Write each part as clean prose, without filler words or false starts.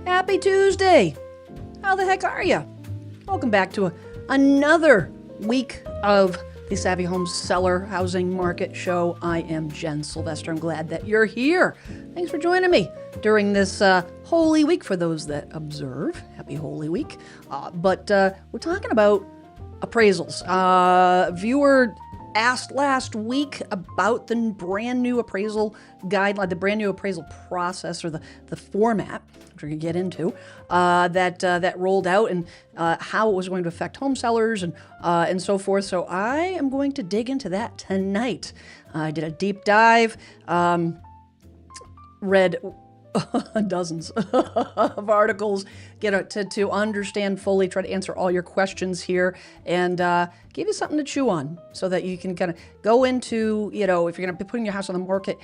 Happy Tuesday. How the heck are you? Welcome back to another week of the Savvy Home Seller Housing Market Show. I am Jen Sylvester. I'm glad that you're here. Thanks for joining me during this Holy Week for those that observe. Happy Holy Week. But we're talking about appraisals. Viewer asked last week about the brand new appraisal guideline, the brand new appraisal process, or the format, which we're going to get into, that rolled out, and how it was going to affect home sellers and so forth. So I am going to dig into that tonight. I did a deep dive, read dozens of articles, to understand fully, try to answer all your questions here, and give you something to chew on so that you can kind of go into, if you're going to be putting your house on the market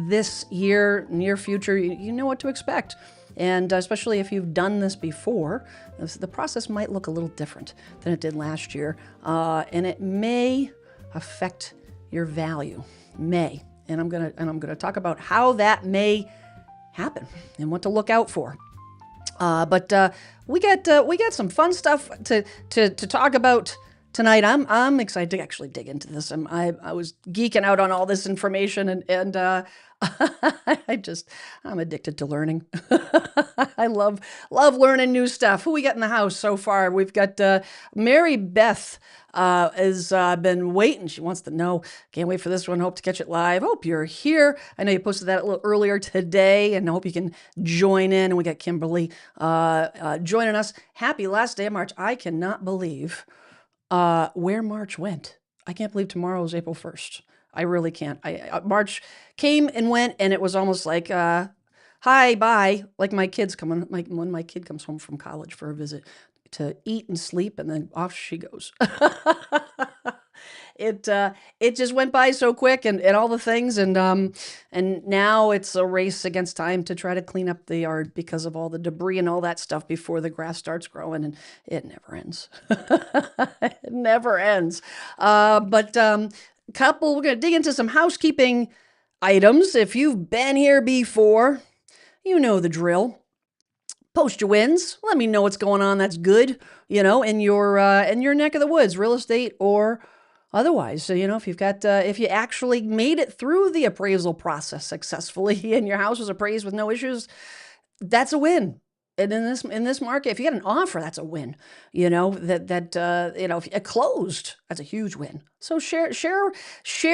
this year, near future, you know what to expect. And especially if you've done this before, the process might look a little different than it did last year, and it may affect your value. And I'm gonna talk about how that may happen and what to look out for. But we got some fun stuff to talk about tonight. I'm excited to actually dig into this. I was geeking out on all this information, and I'm addicted to learning. I love learning new stuff. Who we got in the house so far? We've got Mary Beth has been waiting. She wants to know. Can't wait for this one. Hope to catch it live. Hope you're here. I know you posted that a little earlier today, and I hope you can join in. And we got Kimberly joining us. Happy last day of March. I cannot believe where March went. I can't believe tomorrow is April 1st. I really can't. March came and went, and it was almost like, hi, bye. Like my kids coming, when my kid comes home from college for a visit to eat and sleep, and then off she goes. It just went by so quick, and all the things, and now it's a race against time to try to clean up the yard because of all the debris and all that stuff before the grass starts growing, and it never ends. It never ends. We're going to dig into some housekeeping items. If you've been here before, you know the drill. Post your wins. Let me know what's going on that's good, in your neck of the woods, real estate or otherwise. So, if you actually made it through the appraisal process successfully and your house was appraised with no issues, that's a win. And in this market, if you get an offer, that's a win. If it closed, that's a huge win. So share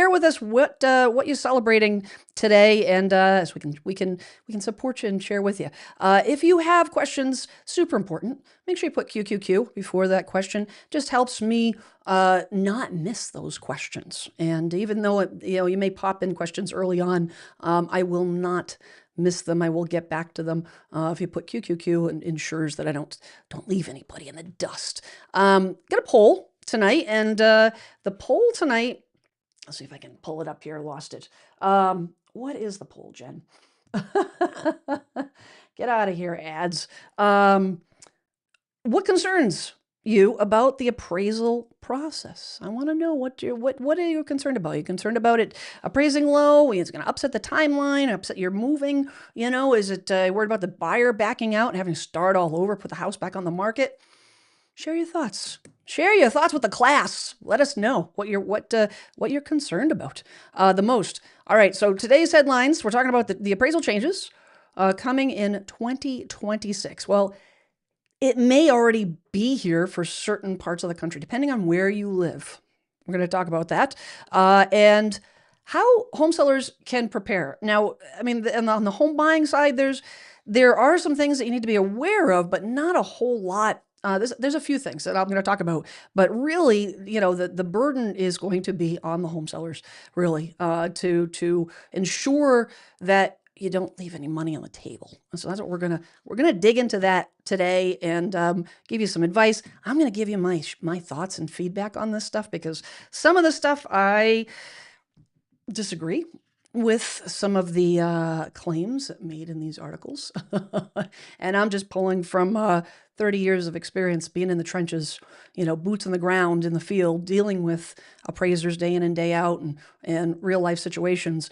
with us what you're celebrating today, and so we can support you and share with you. If you have questions, super important. Make sure you put QQQ before that question. Just helps me not miss those questions. And even though you may pop in questions early on, I will not miss them. I will get back to them. If you put QQQ, and ensures that I don't leave anybody in the dust. Got a poll tonight, and the poll tonight, let's see if I can pull it up here. Lost it. What is the poll, Jen? Get out of here, ads. What concerns you about the appraisal process? I want to know what are you concerned about? Are you concerned about it appraising low? Is it going to upset the timeline, upset your moving? Is it worried about the buyer backing out and having to start all over, put the house back on the market? Share your thoughts. Share your thoughts with the class. Let us know what you're concerned about the most. All right, so today's headlines, we're talking about the appraisal changes coming in 2026. Well, it may already be here for certain parts of the country, depending on where you live. We're going to talk about that and how home sellers can prepare. Now, on the home buying side, there are some things that you need to be aware of, but not a whole lot. There's a few things that I'm going to talk about, but really, the burden is going to be on the home sellers, really, to ensure that you don't leave any money on the table. So that's what we're gonna dig into that today, and give you some advice. I'm gonna give you my thoughts and feedback on this stuff, because some of the stuff I disagree with some of the claims made in these articles. And I'm just pulling from 30 years of experience being in the trenches, boots on the ground in the field, dealing with appraisers day in and day out, and real life situations.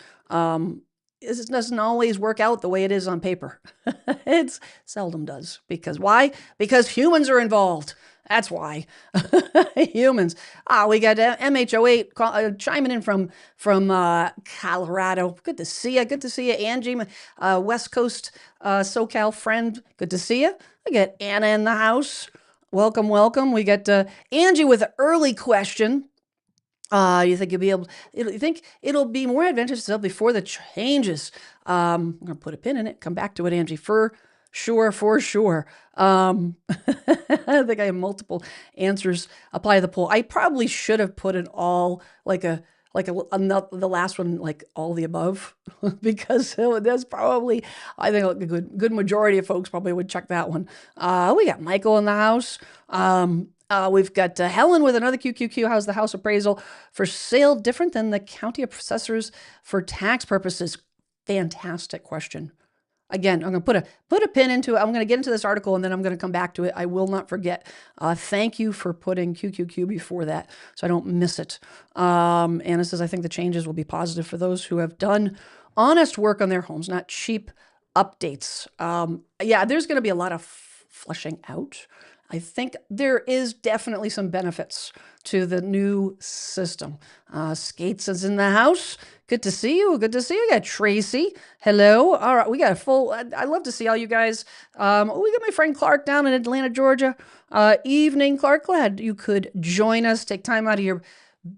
it doesn't always work out the way it is on paper. It seldom does. Because why? Because humans are involved. That's why. Humans. We got MH08 chiming in from Colorado. Good to see you. Good to see you, Angie, West Coast SoCal friend. Good to see you. We got Anna in the house. Welcome, welcome. We got Angie with an early question. You think you'll be able? You think it'll be more advantageous to sell before the changes? I'm gonna put a pin in it. Come back to it, Angie. For sure, for sure. I think I have multiple answers. Apply to the poll. I probably should have put it all the last one, like all the above, because there's probably, I think a good majority of folks probably would check that one. We got Michael in the house. We've got Helen with another QQQ. How's the house appraisal for sale different than the county assessors for tax purposes? Fantastic question. Again, I'm going to put a pin into it. I'm going to get into this article and then I'm going to come back to it. I will not forget. Thank you for putting QQQ before that so I don't miss it. Anna says, I think the changes will be positive for those who have done honest work on their homes, not cheap updates. Yeah, there's going to be a lot of fleshing out. I think there is definitely some benefits to the new system. Skates is in the house. Good to see you. Good to see you. We got Tracy. Hello. All right. We got a full, I love to see all you guys. We got my friend Clark down in Atlanta, Georgia. Evening, Clark. Glad you could join us. Take time out of your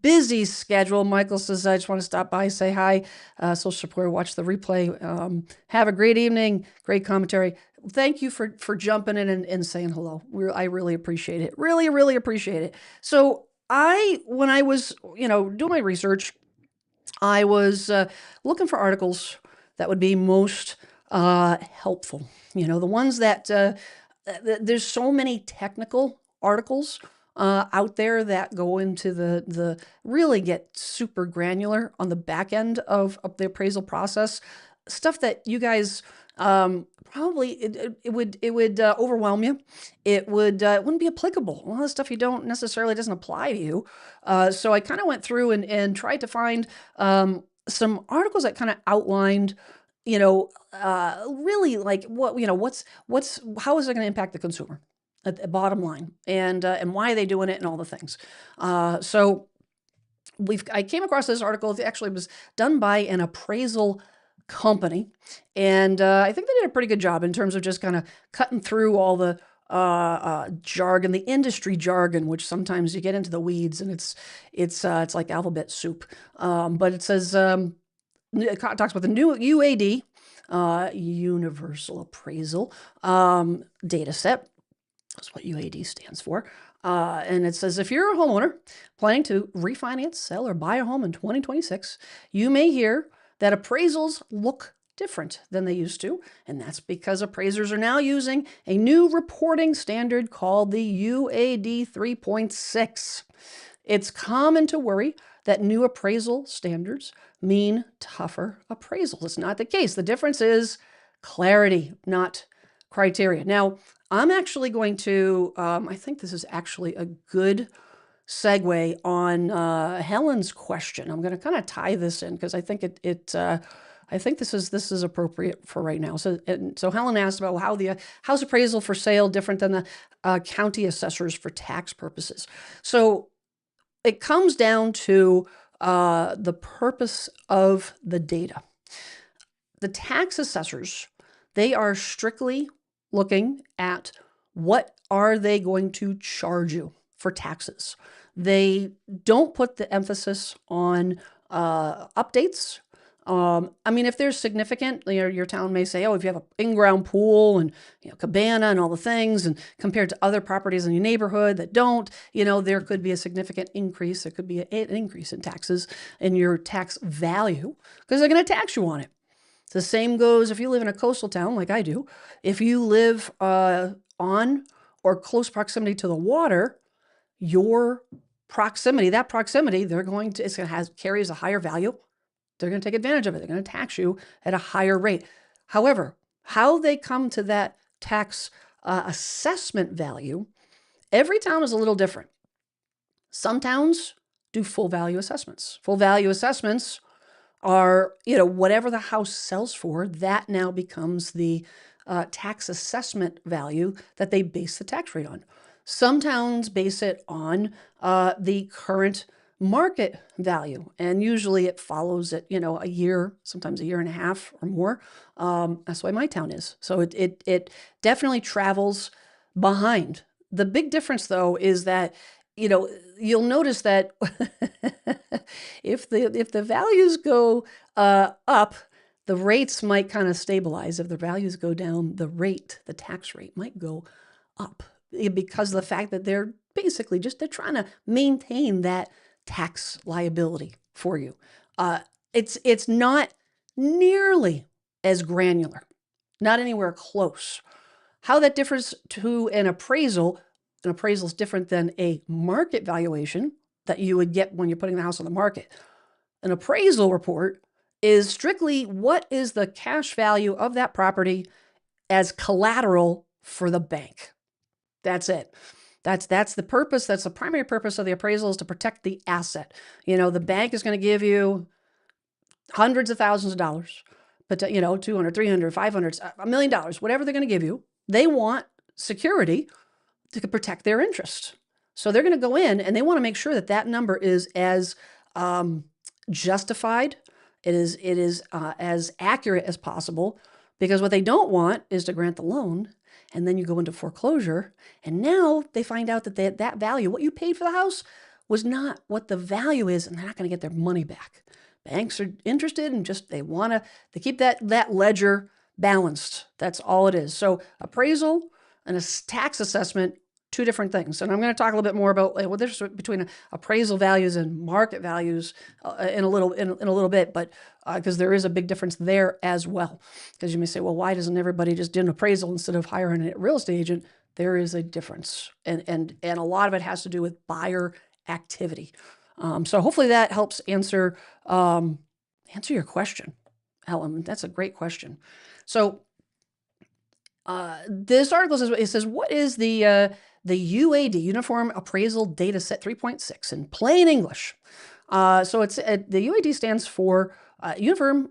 busy schedule. Michael says, I just want to stop by, say hi. Social support, watch the replay. Have a great evening. Great commentary. Thank you for jumping in and saying hello. I really appreciate it. Really, really appreciate it. So when I was, doing my research, I was looking for articles that would be most helpful. The ones that there's so many technical articles out there that go into the really get super granular on the back end of the appraisal process. Stuff that you guys probably it would overwhelm you. It wouldn't be applicable. A lot of stuff you don't necessarily doesn't apply to you. So I kind of went through and tried to find some articles that kind of outlined, really like how is it going to impact the consumer at the bottom line, and why are they doing it and all the things. So I came across this article. It actually was done by an appraisal company, and I think they did a pretty good job in terms of just kind of cutting through all the jargon, the industry jargon, which sometimes you get into the weeds and it's like alphabet soup. But it says it talks about the new UAD, Universal Appraisal data set. That's what UAD stands for. And it says, if you're a homeowner planning to refinance, sell, or buy a home in 2026, you may hear that appraisals look different than they used to. And that's because appraisers are now using a new reporting standard called the UAD 3.6. It's common to worry that new appraisal standards mean tougher appraisals. It's not the case. The difference is clarity, not criteria. Now, I'm actually going to, I think this is actually a good segue on Helen's question. I'm going to kind of tie this in because I think I think this is appropriate for right now. So Helen asked about how the house appraisal for sale different than the county assessors for tax purposes. So it comes down to the purpose of the data. The tax assessors, they are strictly looking at what are they going to charge you for taxes. They don't put the emphasis on updates. I mean, if there's significant, your town may say, oh, if you have an in-ground pool and cabana and all the things, and compared to other properties in your neighborhood that don't, there could be a significant increase. There could be an increase in taxes in your tax value because they're going to tax you on it. The same goes if you live in a coastal town like I do. If you live on or close proximity to the water, your proximity, carries a higher value. They're going to take advantage of it. They're going to tax you at a higher rate. However, how they come to that tax assessment value, every town is a little different. Some towns do full value assessments. Full value assessments are, you know, whatever the house sells for, that now becomes the tax assessment value that they base the tax rate on. Some towns base it on the current market value, and usually it follows it, you know, a year, sometimes a year and a half or more. That's the way my town is. So it definitely travels behind. The big difference, though, is that, you know, you'll notice that if the values go up, the rates might kind of stabilize. If the values go down, the tax rate might go up, because of the fact that they're basically they're trying to maintain that tax liability for you. It's not nearly as granular, not anywhere close. How that differs to an appraisal is different than a market valuation that you would get when you're putting the house on the market. An appraisal report is strictly what is the cash value of that property as collateral for the bank. That's it. That's the purpose. That's the primary purpose of the appraisal, is to protect the asset. You know, the bank is going to give you hundreds of thousands of dollars, but, you know, 200, 300, 500, $1 million, whatever they're going to give you. They want security to protect their interest. So they're going to go in and they want to make sure that that number is as justified, it is as accurate as possible, because what they don't want is to grant the loan and then you go into foreclosure, and now they find out that that value, what you paid for the house, was not what the value is, and they're not going to get their money back. Banks are interested in they keep that ledger balanced. That's all it is. So appraisal and a tax assessment, two different things. And I'm going to talk a little bit more about what the difference between appraisal values and market values in a little bit, but because there is a big difference there as well. Because you may say, well, why doesn't everybody just do an appraisal instead of hiring a real estate agent? There is a difference, and a lot of it has to do with buyer activity. So hopefully that helps answer your question, Helen. That's a great question. So this article says, what is the UAD, Uniform Appraisal Data Set 3.6 in plain English? So it's the UAD stands for Uniform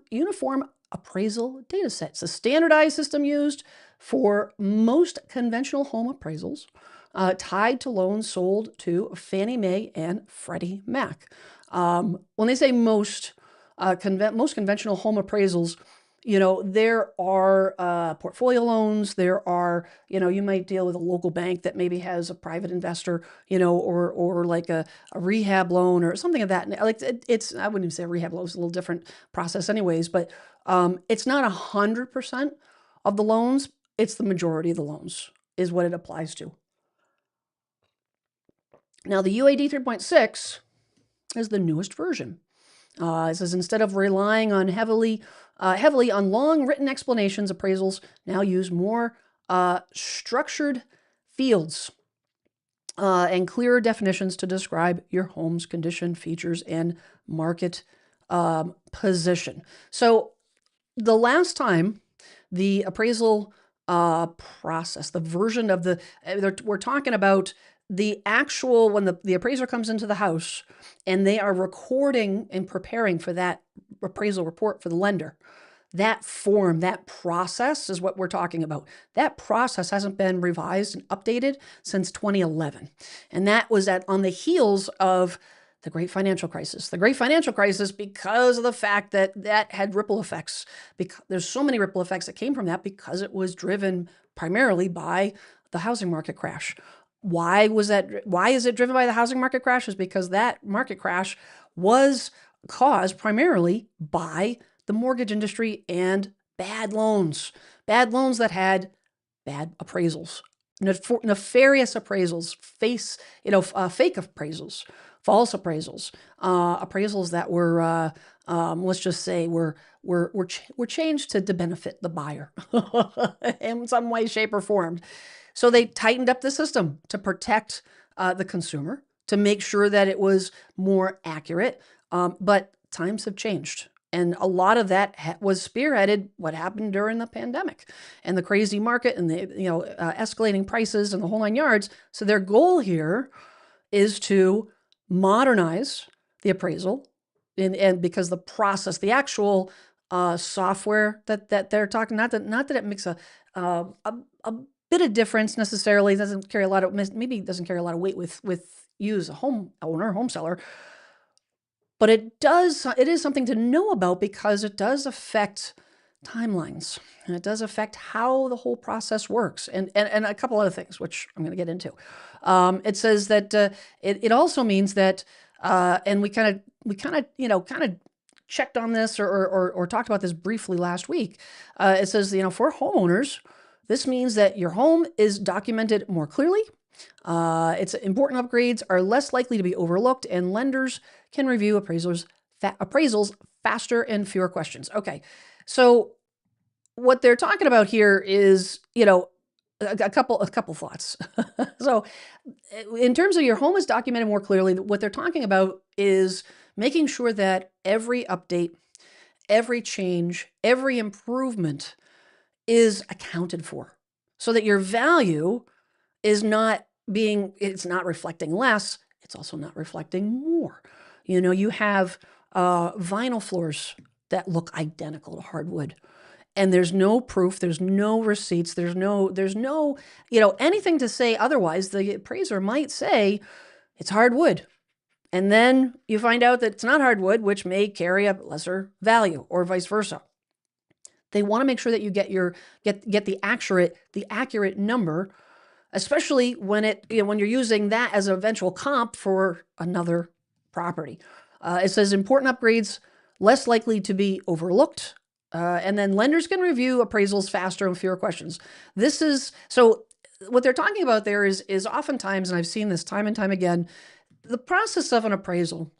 Appraisal Data Set. It's a standardized system used for most conventional home appraisals tied to loans sold to Fannie Mae and Freddie Mac. When they say most conventional home appraisals, you know, there are portfolio loans. There are, you know, you might deal with a local bank that maybe has a private investor, you know, or like a rehab loan or something of that. Like it's, I wouldn't even say a rehab loan. It's a little different process anyways, but it's not 100% of the loans. It's the majority of the loans is what it applies to. Now the UAD 3.6 is the newest version. It says, instead of relying on heavily on long written explanations, appraisals now use more structured fields and clearer definitions to describe your home's condition, features, and market position. So the last time the appraisal process, the version of we're talking about the actual, when the appraiser comes into the house and they are recording and preparing for that appraisal report for the lender, that form, that process is what we're talking about. That process hasn't been revised and updated since 2011. And that was on the heels of the Great Financial Crisis. The Great Financial Crisis, because of the fact that had ripple effects. Because there's so many ripple effects that came from that, because it was driven primarily by the housing market crash. Why was that? Why is it driven by the housing market crash? Is because that market crash was caused primarily by the mortgage industry and bad loans that had bad appraisals, nefarious appraisals, fake appraisals, false appraisals, appraisals that were, let's just say, were changed to benefit the buyer in some way, shape, or form. So they tightened up the system to protect the consumer, to make sure that it was more accurate. But times have changed. And a lot of that was spearheaded what happened during the pandemic and the crazy market and the escalating prices and the whole nine yards. So their goal here is to modernize the appraisal, and because the process, the actual software that they're talking, not that it makes a bit of difference necessarily. It doesn't carry a lot of, maybe it doesn't carry a lot of weight with you as a home owner, home seller, but it is something to know about because it does affect timelines, and it does affect how the whole process works, and a couple other things, which I'm going to get into. It says that it also means that, and we kind of checked on this or talked about this briefly last week. It says, for homeowners, this means that your home is documented more clearly. Its important upgrades are less likely to be overlooked, and lenders can review appraisals faster and fewer questions. Okay, so what they're talking about here is, a couple thoughts. So, in terms of your home is documented more clearly, what they're talking about is making sure that every update, every change, every improvement is accounted for, so that your value is it's not reflecting less, it's also not reflecting more. You have vinyl floors that look identical to hardwood, and there's no proof, there's no receipts, there's no anything to say otherwise. The appraiser might say it's hardwood, and then you find out that it's not hardwood, which may carry a lesser value, or vice versa. They want to make sure that you get the accurate number, especially when when you're using that as an eventual comp for another property. It says important upgrades less likely to be overlooked, and then lenders can review appraisals faster and fewer questions. So what they're talking about there is oftentimes, and I've seen this time and time again, the process of an appraisal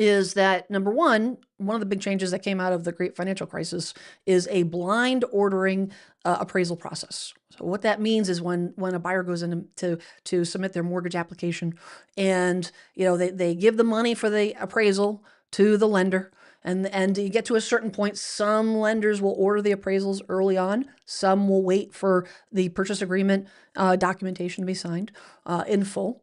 is that, number one of the big changes that came out of the great financial crisis is a blind ordering appraisal process. So what that means is when a buyer goes in to submit their mortgage application, and they give the money for the appraisal to the lender, and you get to a certain point, some lenders will order the appraisals early on, some will wait for the purchase agreement documentation to be signed in full.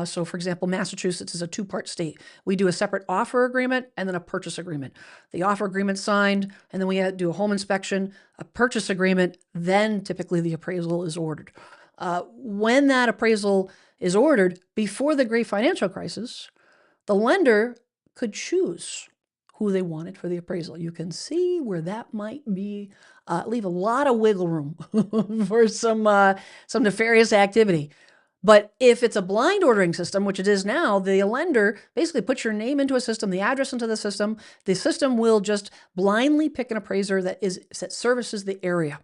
So for example, Massachusetts is a two-part state. We do a separate offer agreement and then a purchase agreement. The offer agreement signed, and then we do a home inspection, a purchase agreement, then typically the appraisal is ordered. When that appraisal is ordered before the great financial crisis, the lender could choose who they wanted for the appraisal. You can see where that might be, leave a lot of wiggle room for some nefarious activity. But if it's a blind ordering system, which it is now, the lender basically puts your name into a system, the address into the system. The system will just blindly pick an appraiser that services the area.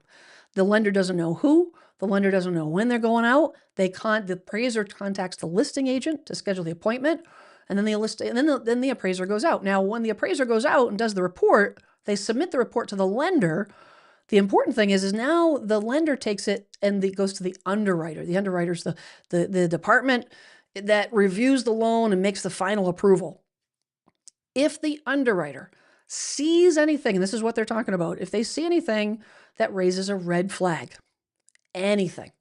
The lender doesn't know who. The lender doesn't know when they're going out. The appraiser contacts the listing agent to schedule the appointment, and then the appraiser goes out. Now, when the appraiser goes out and does the report, they submit the report to the lender. The important thing is now the lender takes it and it goes to the underwriter. The underwriter's the department that reviews the loan and makes the final approval. If the underwriter sees anything, and this is what they're talking about, if they see anything that raises a red flag, anything,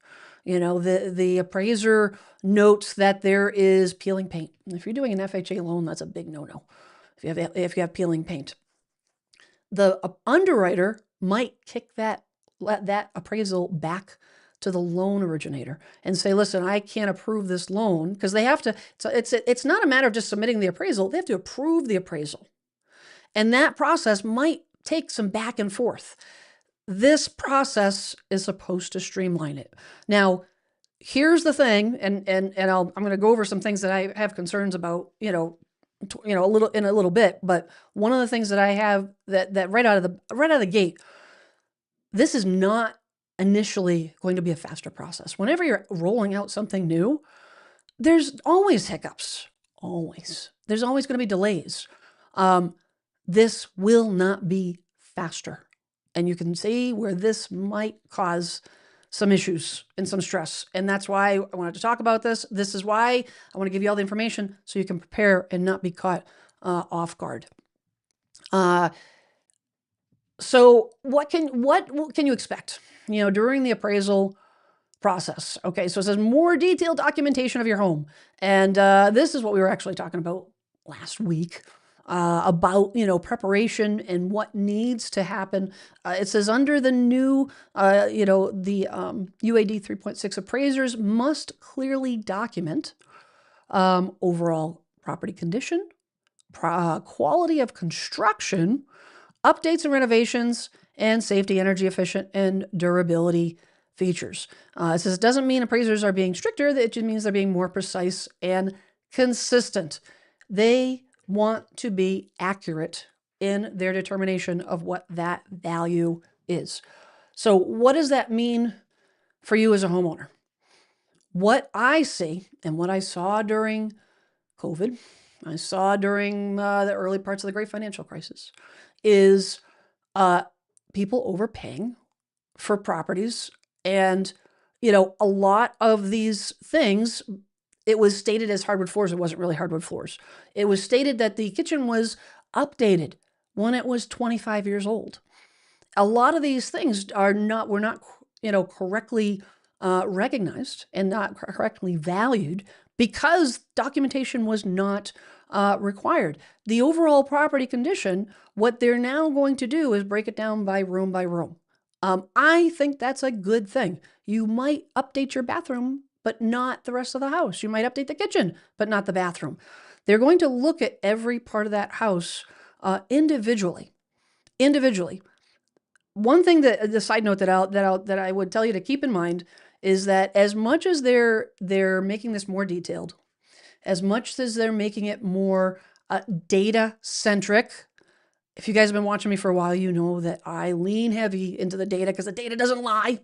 the appraiser notes that there is peeling paint. If you're doing an FHA loan, that's a big no-no. If you have peeling paint, the underwriter might kick that appraisal back to the loan originator and say, listen, I can't approve this loan, because they have to. It's not a matter of just submitting the appraisal. They have to approve the appraisal. And that process might take some back and forth. This process is supposed to streamline it. Now, here's the thing, and I'm going to go over some things that I have concerns about, a little bit. But one of the things that I have that right out of the gate, this is not initially going to be a faster process. Whenever you're rolling out something new, there's always hiccups. Always. There's always going to be delays. This will not be faster. And you can see where this might cause some issues and some stress. And that's why I wanted to talk about this. This is why I want to give you all the information so you can prepare and not be caught off guard. So what can you expect, during the appraisal process? Okay, so it says more detailed documentation of your home. And this is what we were actually talking about last week. about, preparation and what needs to happen. It says under the new, the UAD 3.6, appraisers must clearly document overall property condition, quality of construction, updates and renovations, and safety, energy efficient, and durability features. It says it doesn't mean appraisers are being stricter, it just means they're being more precise and consistent. They want to be accurate in their determination of what that value is. So, what does that mean for you as a homeowner? What I see and what I saw during COVID, I saw during the early parts of the great financial crisis, is people overpaying for properties. And, a lot of these things, it was stated as hardwood floors. It wasn't really hardwood floors. It was stated that the kitchen was updated when it was 25 years old. A lot of these things were not, correctly recognized and not correctly valued because documentation was not required. The overall property condition, what they're now going to do is break it down by room by room. I think that's a good thing. You might update your bathroom, but not the rest of the house. You might update the kitchen, but not the bathroom. They're going to look at every part of that house individually. One thing the side note that I would tell you to keep in mind is that as much as they're making this more detailed, as much as they're making it more data centric. If you guys have been watching me for a while, you know that I lean heavy into the data because the data doesn't lie.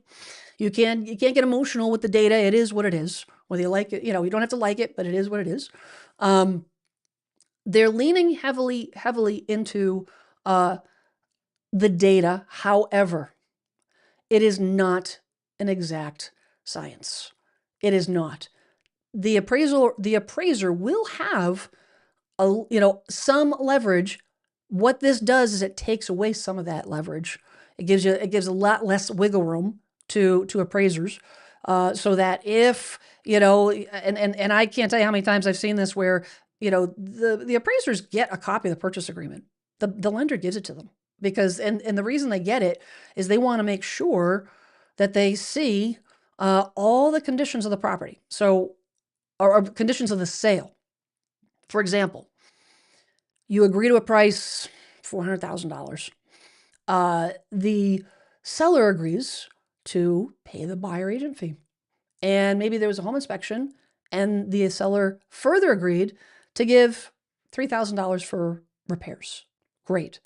You can't get emotional with the data. It is what it is. Whether you like it, you don't have to like it, but it is what it is. They're leaning heavily into the data. However, it is not an exact science. It is not. The appraiser will have some leverage. What this does is it takes away some of that leverage. It gives a lot less wiggle room to appraisers, so that if and I can't tell you how many times I've seen this where the appraisers get a copy of the purchase agreement. The lender gives it to them because and the reason they get it is they want to make sure that they see all the conditions of the property. So or conditions of the sale. For example, you agree to a price, $400,000. The seller agrees to pay the buyer agent fee. And maybe there was a home inspection and the seller further agreed to give $3,000 for repairs. Great.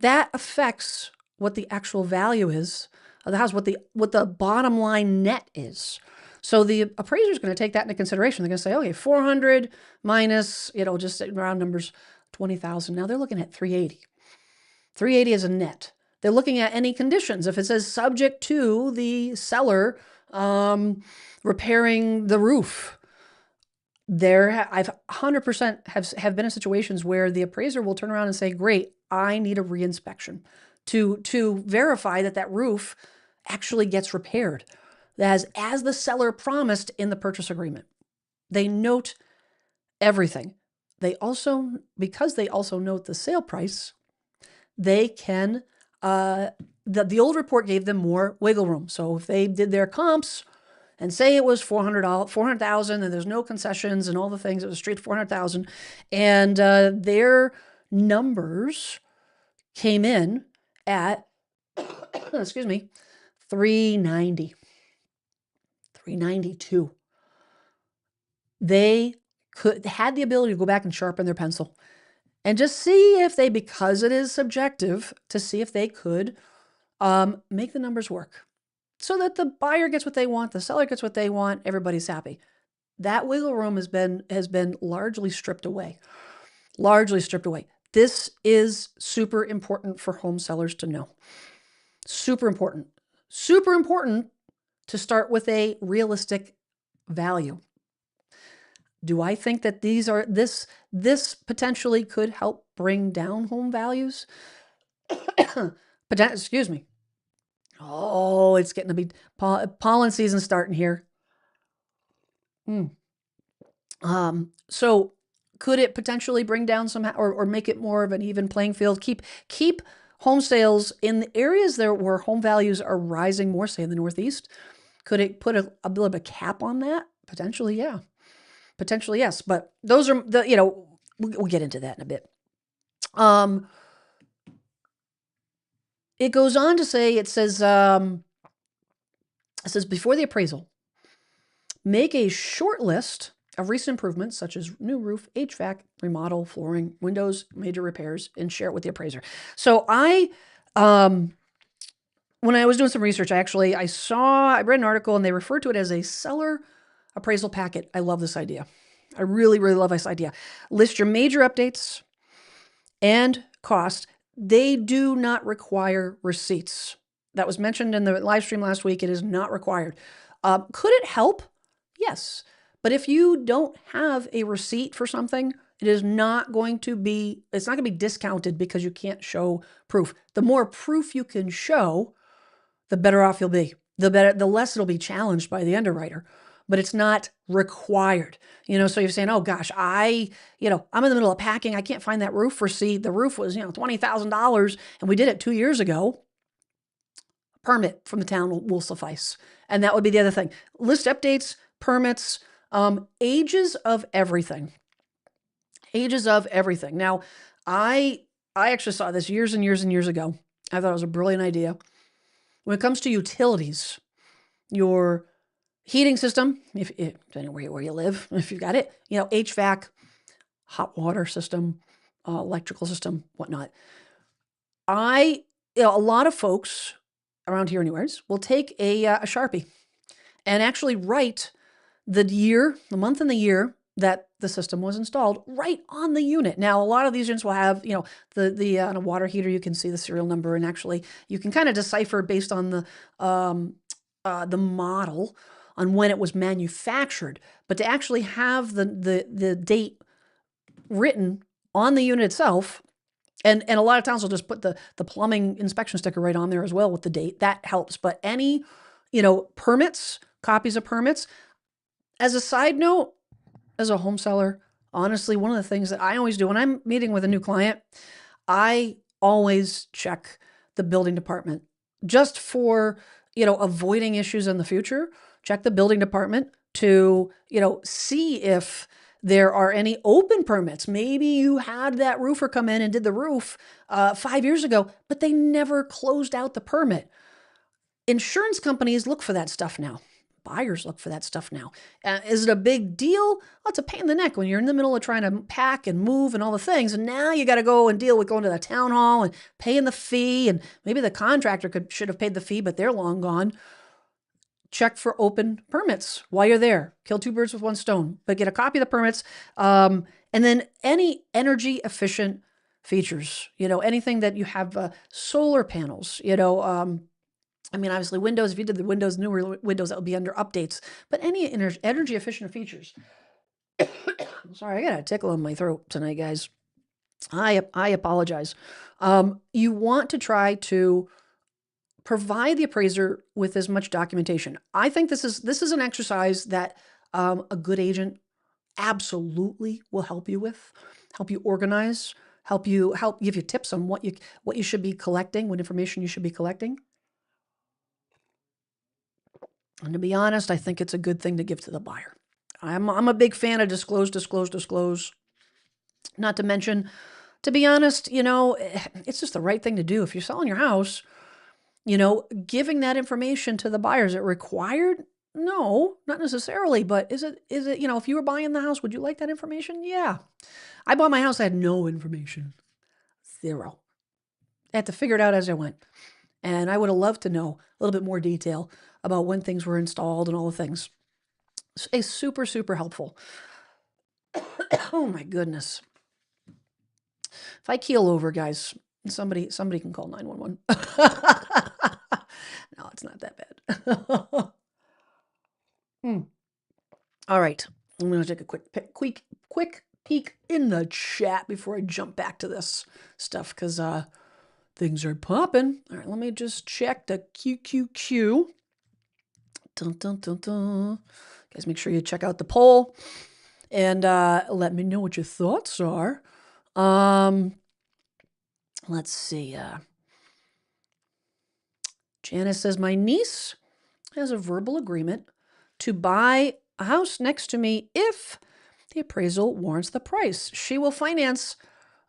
That affects what the actual value is of the house, what the bottom line net is. So the appraiser is going to take that into consideration. They're going to say, okay, 400 minus, just round numbers, 20,000. Now they're looking at 380. 380 is a net. They're looking at any conditions. If it says subject to the seller repairing the roof, I've 100% have been in situations where the appraiser will turn around and say, great, I need a reinspection to verify that roof actually gets repaired as the seller promised in the purchase agreement. They note everything. Because they also note the sale price, they can, the old report gave them more wiggle room. So if they did their comps and say it was $400,000 and there's no concessions and all the things, it was straight $400,000, and their numbers came in at, excuse me, 390, 392. They had the ability to go back and sharpen their pencil and just see if they, because it is subjective, to see if they could make the numbers work so that the buyer gets what they want, the seller gets what they want, everybody's happy. That wiggle room has been largely stripped away. This is super important for home sellers to know. Super important to start with a realistic value. Do I think that this potentially could help bring down home values? Excuse me. Oh, it's getting to be pollen season starting here. So Could it potentially bring down some, or make it more of an even playing field? Keep home sales in the areas there where home values are rising more, say in the Northeast. Could it put a bit of a cap on that? Potentially, yeah. Potentially, yes. But those are we'll get into that in a bit. It goes on to say, it says before the appraisal, make a short list of recent improvements such as new roof, HVAC, remodel, flooring, windows, major repairs, and share it with the appraiser. So when I was doing some research, I read an article and they referred to it as a seller appraisal packet. I love this idea. I really, really love this idea. List your major updates and cost. They do not require receipts. That was mentioned in the live stream last week. It is not required. Could it help? Yes. But if you don't have a receipt for something, it's not going to be discounted because you can't show proof. The more proof you can show, the better off you'll be. The less it'll be challenged by the underwriter. But it's not required. So you're saying, oh gosh, I'm in the middle of packing. I can't find that roof receipt. The roof was, $20,000 and we did it 2 years ago. Permit from the town will suffice. And that would be the other thing. List updates, permits, ages of everything. Ages of everything. Now, I actually saw this years and years and years ago. I thought it was a brilliant idea. When it comes to utilities, your heating system, depending where you live, if you've got it, HVAC, hot water system, electrical system, whatnot. A lot of folks around here anyways, will take a Sharpie and actually write the month and the year that the system was installed right on the unit. Now, a lot of these units will have, on a water heater, you can see the serial number, and actually you can kind of decipher based on the model on when it was manufactured. But to actually have the date written on the unit itself, and a lot of towns will just put the plumbing inspection sticker right on there as well with the date. That helps. But any, permits, copies of permits. As a side note, as a home seller, honestly, one of the things that I always do when I'm meeting with a new client, I always check the building department just for, avoiding issues in the future. Check the building department to, see if there are any open permits. Maybe you had that roofer come in and did the roof 5 years ago, but they never closed out the permit. Insurance companies look for that stuff now. Buyers look for that stuff now. Is it a big deal? Well, it's a pain in the neck when you're in the middle of trying to pack and move and all the things. And now you got to go and deal with going to the town hall and paying the fee. And maybe the contractor should have paid the fee, but they're long gone. Check for open permits while you're there. Kill two birds with one stone, but get a copy of the permits. And then any energy efficient features, anything that you have, solar panels, obviously Windows, if you did the newer Windows, that would be under updates, but any energy efficient features. Sorry, I got a tickle in my throat tonight, guys. I apologize. You want to try to provide the appraiser with as much documentation. I think this is an exercise that a good agent absolutely will help you with, help you organize, help give you tips on what you should be collecting, what information you should be collecting. And to be honest, I think it's a good thing to give to the buyer. I'm a big fan of disclose. Not to mention, to be honest, it's just the right thing to do. If you're selling your house, giving that information to the buyer, is it required? No, not necessarily. But is it, if you were buying the house, would you like that information? Yeah. I bought my house. I had no information. Zero. I had to figure it out as I went. And I would have loved to know a little bit more detail about when things were installed and all the things. It's super, super helpful. Oh my goodness. If I keel over, guys, somebody can call 911. No, it's not that bad. All right. I'm going to take a quick peek in the chat before I jump back to this stuff because things are popping. All right, let me just check the QQQ. Dun, dun, dun, dun. Guys, make sure you check out the poll. And let me know what your thoughts are. Let's see. Janice says, my niece has a verbal agreement to buy a house next to me if the appraisal warrants the price. She will finance,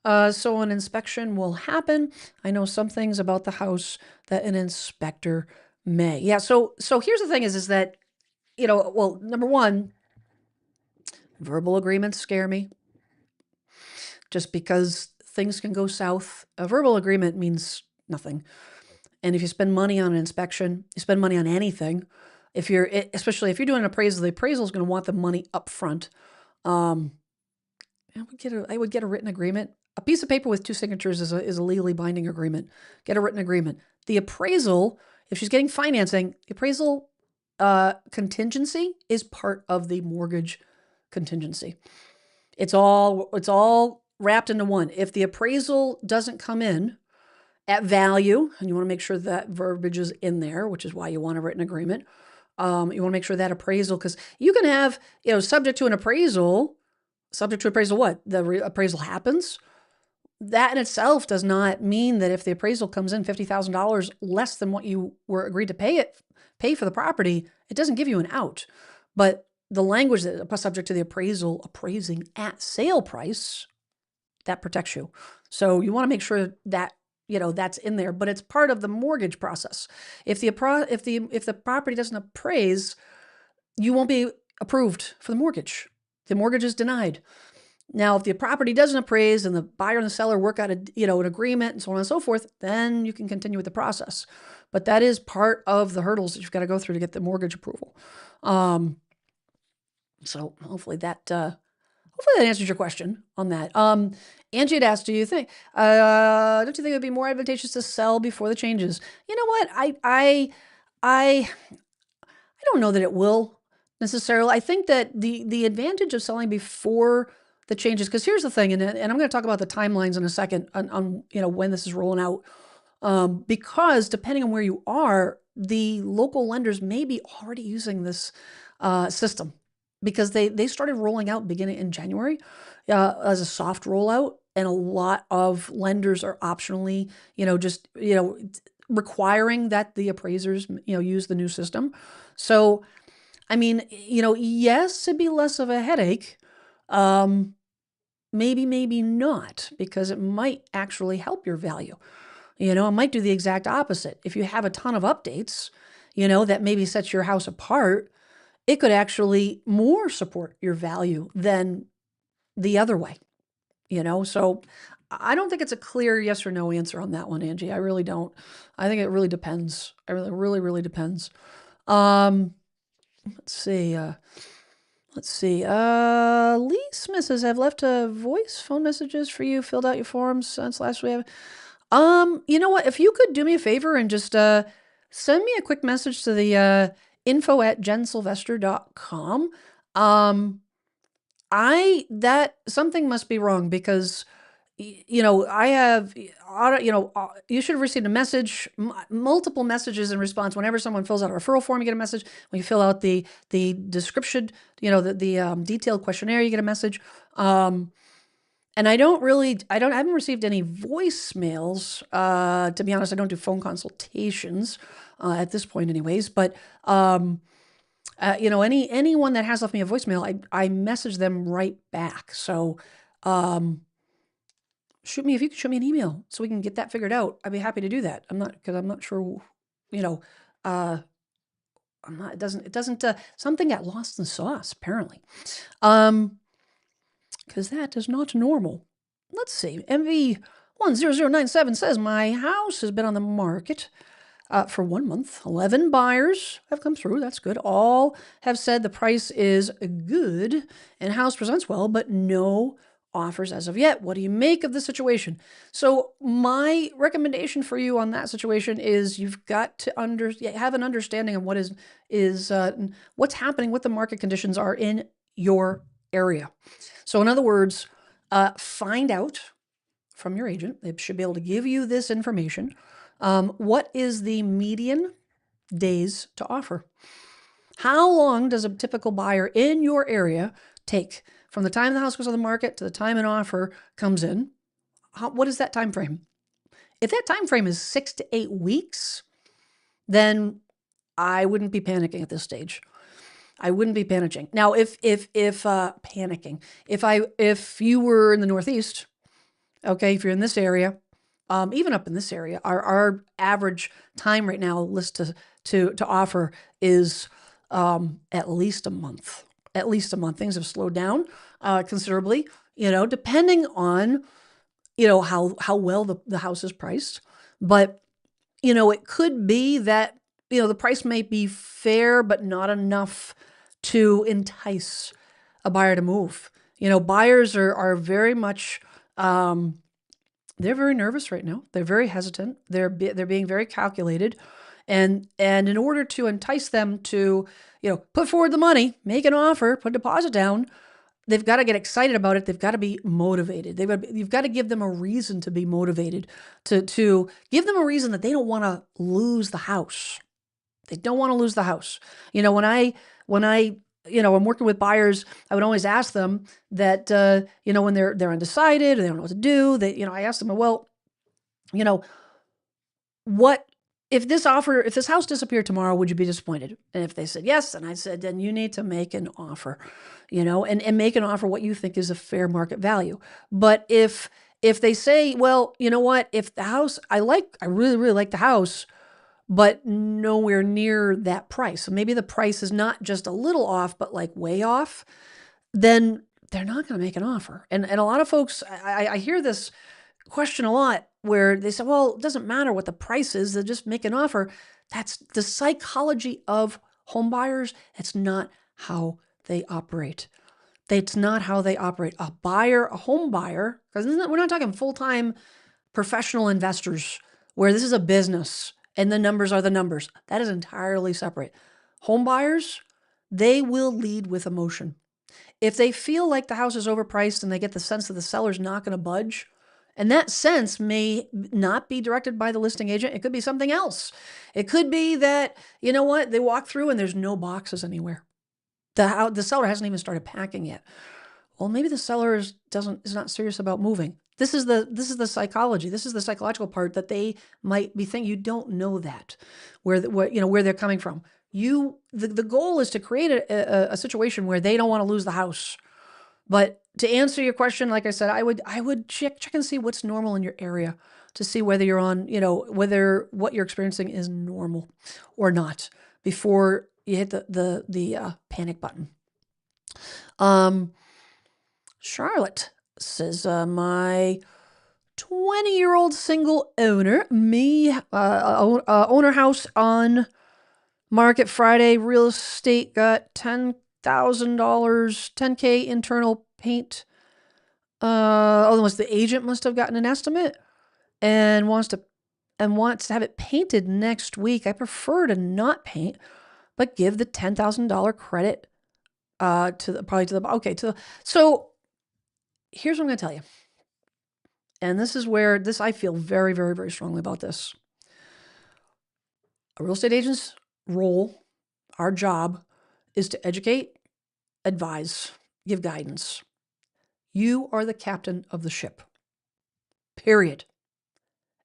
so an inspection will happen. I know some things about the house that an inspector may. Yeah, so here's the thing is that, well, number one, verbal agreements scare me just because things can go south. A verbal agreement means nothing. And if you spend money on an inspection, you spend money on anything. Especially if you're doing an appraisal, the appraisal is going to want the money up front. I would get a written agreement. A piece of paper with 2 signatures is a legally binding agreement. Get a written agreement. The appraisal, if she's getting financing, the appraisal contingency is part of the mortgage contingency. It's all wrapped into one. If the appraisal doesn't come in at value, and you want to make sure that verbiage is in there, which is why you want a written agreement. You want to make sure that appraisal, because you can have, subject to appraisal what? The appraisal happens. That in itself does not mean that if the appraisal comes in $50,000 less than what you were agreed to pay for the property, it doesn't give you an out. But the language that subject to the appraisal appraising at sale price, that protects you. So you want to make sure that that's in there, but it's part of the mortgage process. If the property doesn't appraise, you won't be approved for the mortgage. The mortgage is denied. Now, if the property doesn't appraise and the buyer and the seller work out an agreement and so on and so forth, then you can continue with the process. But that is part of the hurdles that you've got to go through to get the mortgage approval. So hopefully that answers your question on that. Angie had asked, don't you think it would be more advantageous to sell before the changes? You know what? I don't know that it will necessarily. I think that the advantage of selling before the changes, because here's the thing, and I'm going to talk about the timelines in a second on when this is rolling out, because depending on where you are, the local lenders may be already using this system. Because they started rolling out beginning in January as a soft rollout, and a lot of lenders are optionally, requiring that the appraisers, use the new system. So, I mean, yes, it'd be less of a headache. Maybe not, because it might actually help your value. It might do the exact opposite. If you have a ton of updates, that maybe sets your house apart, it could actually more support your value than the other way, So I don't think it's a clear yes or no answer on that one, Angie. I really don't. I think it really depends. It really depends. Let's see. Lee Smith says, I've left phone messages for you, filled out your forms since last week. You know what? If you could do me a favor and just send me a quick message to the info@jensylvester.com. That something must be wrong, because, I have, you should have received a message, multiple messages in response. Whenever someone fills out a referral form, you get a message. When you fill out the description, the detailed questionnaire, you get a message. And I haven't received any voicemails. To be honest, I don't do phone consultations at this point anyways, but, anyone that has left me a voicemail, I message them right back. So, if you could shoot me an email so we can get that figured out, I'd be happy to do that. I'm not sure, something got lost in the sauce, apparently. Because that is not normal. Let's see. MV10097 says, my house has been on the market for 1 month. 11 buyers have come through. That's good. All have said the price is good and house presents well, but no offers as of yet. What do you make of the situation? So my recommendation for you on that situation is you've got to have an understanding of what what's happening, what the market conditions are in your area. So in other words, find out from your agent. They should be able to give you this information. What is the median days to offer? How long does a typical buyer in your area take from the time the house goes on the market to the time an offer comes in, what is that time frame? If that time frame is 6 to 8 weeks, then I wouldn't be panicking at this stage. I wouldn't be panicking. Now, if panicking, if you were in the Northeast, okay, if you're in this area, even up in this area, our average time right now list to offer is at least a month. At least a month. Things have slowed down considerably, depending on, how well the house is priced. But, it could be that, the price may be fair, but not enough to entice a buyer to move. Buyers are very much, they're very nervous right now. They're very hesitant. They're being very calculated. And in order to entice them to, put forward the money, make an offer, put a deposit down, they've got to get excited about it. They've got to be motivated. You've got to give them a reason to be motivated, to give them a reason that they don't want to lose the house. They don't want to lose the house. When I I'm working with buyers, I would always ask them that, when they're undecided and they don't know what to do, I ask them, well, what, if this house disappeared tomorrow, would you be disappointed? And if they said yes, and I said, then you need to make an offer, and make an offer what you think is a fair market value. But if they say, well, you know what, if the house, I really, really like the house, but nowhere near that price, so maybe the price is not just a little off, but like way off, then they're not going to make an offer. And a lot of folks, I hear this question a lot where they say, well, it doesn't matter what the price is, they just make an offer. That's the psychology of home buyers. It's not how they operate. It's not how they operate. A home buyer, because we're not talking full-time professional investors where this is a business and the numbers are the numbers. That is entirely separate. Home buyers, they will lead with emotion. If they feel like the house is overpriced and they get the sense that the seller's not going to budge, and that sense may not be directed by the listing agent, it could be something else. It could be that, they walk through and there's no boxes anywhere. The seller hasn't even started packing yet. Well, maybe the seller is not serious about moving. This is the psychology. This is the psychological part that they might be thinking. You don't know that, where they're coming from. The goal is to create a situation where they don't want to lose the house. But to answer your question, like I said, I would check and see what's normal in your area to see whether you're on, whether what you're experiencing is normal or not before you hit the panic button. Charlotte says, my 20-year-old single owner, owner house on market Friday, real estate got $10,000, $10K internal paint. Otherwise the agent must have gotten an estimate and wants to have it painted next week. I prefer to not paint, but give the $10,000 credit so here's what I'm going to tell you. And this is where I feel very, very, very strongly about this. A real estate agent's role, our job, is to educate, advise, give guidance. You are the captain of the ship. Period.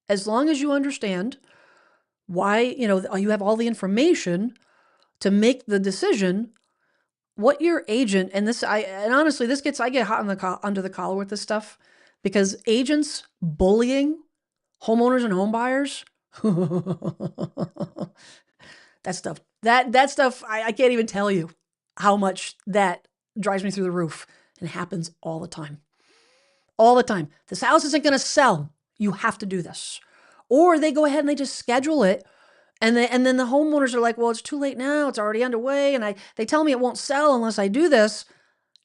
As long as you understand why, you have all the information to make the decision, what your agent, and honestly, I get hot under the collar with this stuff, because agents bullying homeowners and home buyers, that stuff, I can't even tell you how much that drives me through the roof, and happens all the time. All the time. This house isn't going to sell. You have to do this. Or they go ahead and they just schedule it. And then the homeowners are like, well, it's too late now. It's already underway. And they tell me it won't sell unless I do this.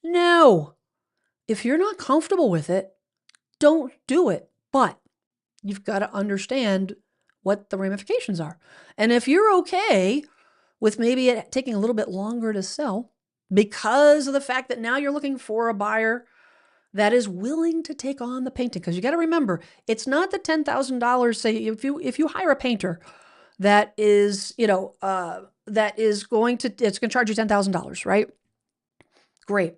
No. If you're not comfortable with it, don't do it. But you've got to understand what the ramifications are. And if you're okay with maybe it taking a little bit longer to sell because of the fact that now you're looking for a buyer that is willing to take on the painting, because you got to remember, it's not the $10,000. Say if you hire a painter that is, it's going to charge you $10,000, right? Great.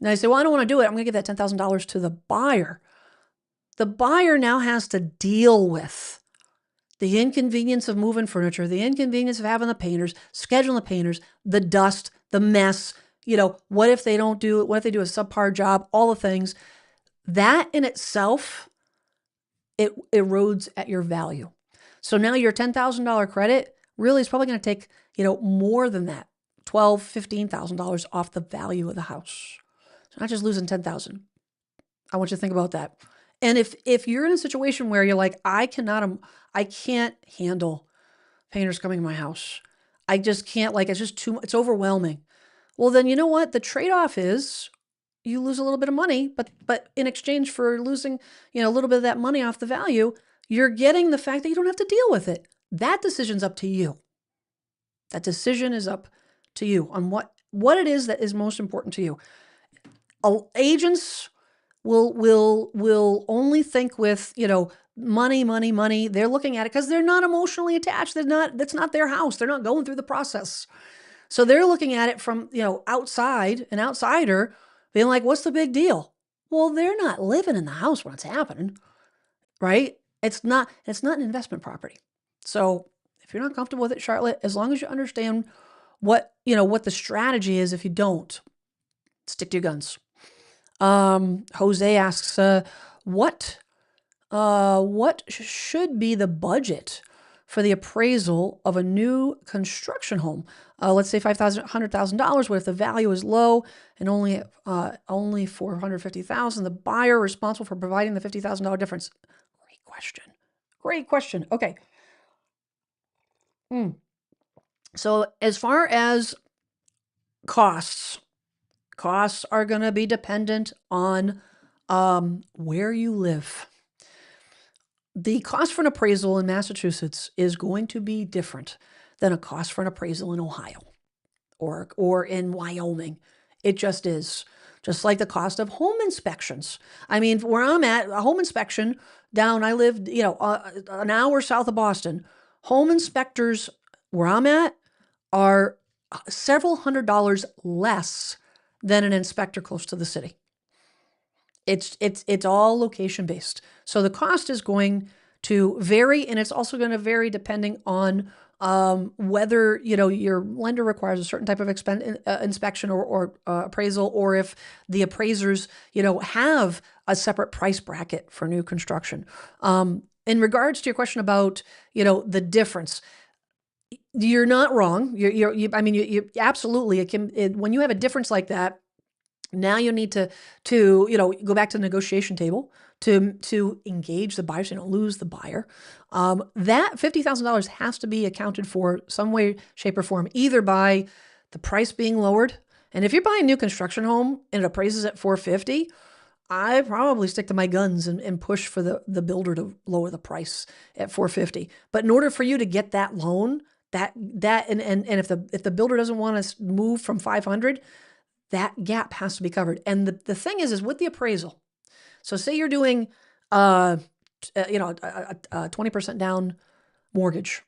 Now you say, well, I don't want to do it. I'm going to give that $10,000 to the buyer. The buyer now has to deal with the inconvenience of moving furniture, the inconvenience of having the painters, scheduling the painters, the dust, the mess. What if they don't do it? What if they do a subpar job? All the things. That in itself, it erodes at your value. So now your $10,000 credit really is probably going to take, more than that, $12,000, $15,000 off the value of the house. So not just losing $10,000. I want you to think about that. And if you're in a situation where you're like, I can't handle painters coming to my house. I just can't, it's just it's overwhelming. Well, then you know what? The trade-off is you lose a little bit of money, but in exchange for losing, a little bit of that money off the value, you're getting the fact that you don't have to deal with it. That decision's up to you. That decision is up to you on what it is that is most important to you. Agents will only think with, money. They're looking at it because they're not emotionally attached. That's not their house. They're not going through the process. So they're looking at it from, outside, an outsider, being like, what's the big deal? Well, they're not living in the house when it's happening, right? It's not an investment property. So if you're not comfortable with it, Charlotte, as long as you understand what the strategy is, if you don't, stick to your guns. Jose asks, what should be the budget for the appraisal of a new construction home? Let's say $5,000, $100,000. What if the value is low and only $450,000? The buyer responsible for providing the $50,000 difference. Great question. Okay. So as far as costs are going to be dependent on where you live. The cost for an appraisal in Massachusetts is going to be different than a cost for an appraisal in Ohio or in Wyoming. It just is. Just like the cost of home inspections. I mean, where I'm at, a home inspection I lived, an hour south of Boston. Home inspectors where I'm at are several $100s less than an inspector close to the city. It's all location based. So the cost is going to vary, and it's also going to vary depending on whether your lender requires a certain type of inspection or appraisal, or if the appraisers have a separate price bracket for new construction. In regards to your question about the difference, you're not wrong. You absolutely. When you have a difference like that, now you need to go back to the negotiation table to engage the buyer so you don't lose the buyer. That $50,000 has to be accounted for some way, shape, or form, either by the price being lowered. And if you're buying a new construction home and it appraises at $450,000, I probably stick to my guns and push for the builder to lower the price at $450,000. But in order for you to get that loan, and if the builder doesn't want to move from $500,000, that gap has to be covered. And the thing is with the appraisal. So say you're doing a 20% down mortgage,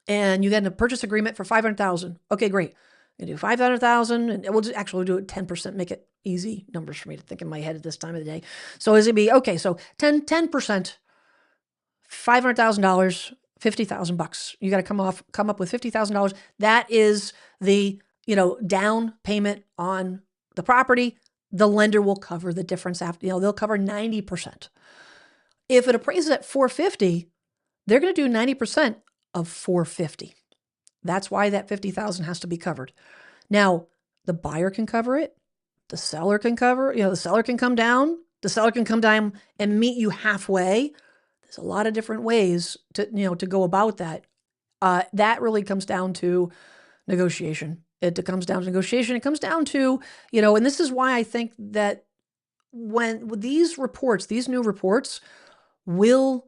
and you get a purchase agreement for $500,000. Okay, great. You do $500,000, and we'll do it 10%. Make it easy numbers for me to think in my head at this time of the day. So is it be okay? So 10%, $500,000, $50,000. You got to come up with $50,000. That is the down payment on the property. The lender will cover the difference after, they'll cover 90%. If it appraises at $450,000, they're going to do 90% of $450,000. That's why that $50,000 has to be covered. Now, the buyer can cover it. The seller can cover, the seller can come down. The seller can come down and meet you halfway. There's a lot of different ways to go about that. That really comes down to negotiation. It comes down to negotiation. It comes down to, and this is why I think that when these new reports will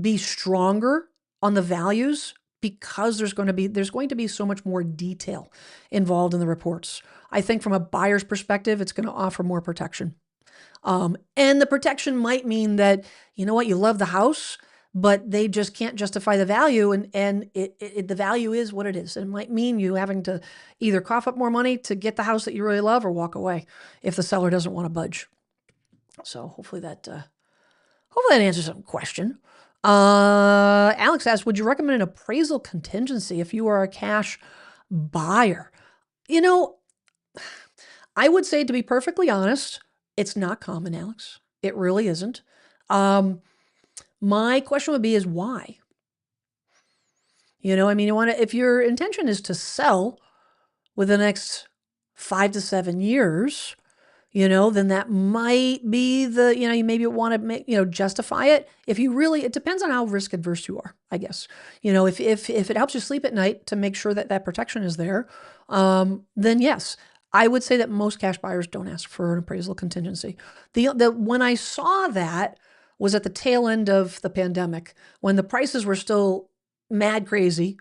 be stronger on the values, because there's going to be so much more detail involved in the reports. I think from a buyer's perspective, it's going to offer more protection. And the protection might mean that, you love the house, but they just can't justify the value, and the value is what it is. And it might mean you having to either cough up more money to get the house that you really love or walk away if the seller doesn't want to budge. So hopefully that answers some question. Alex asks, would you recommend an appraisal contingency if you are a cash buyer? You know, I would say, to be perfectly honest, it's not common, Alex. It really isn't. My question would be is why? You know, I mean, if your intention is to sell within the next 5 to 7 years, then that might be you maybe want to make, justify it. If you really, it depends on how risk adverse you are, I guess. If it helps you sleep at night to make sure that protection is there, then yes. I would say that most cash buyers don't ask for an appraisal contingency. When I saw that was at the tail end of the pandemic, when the prices were still mad crazy,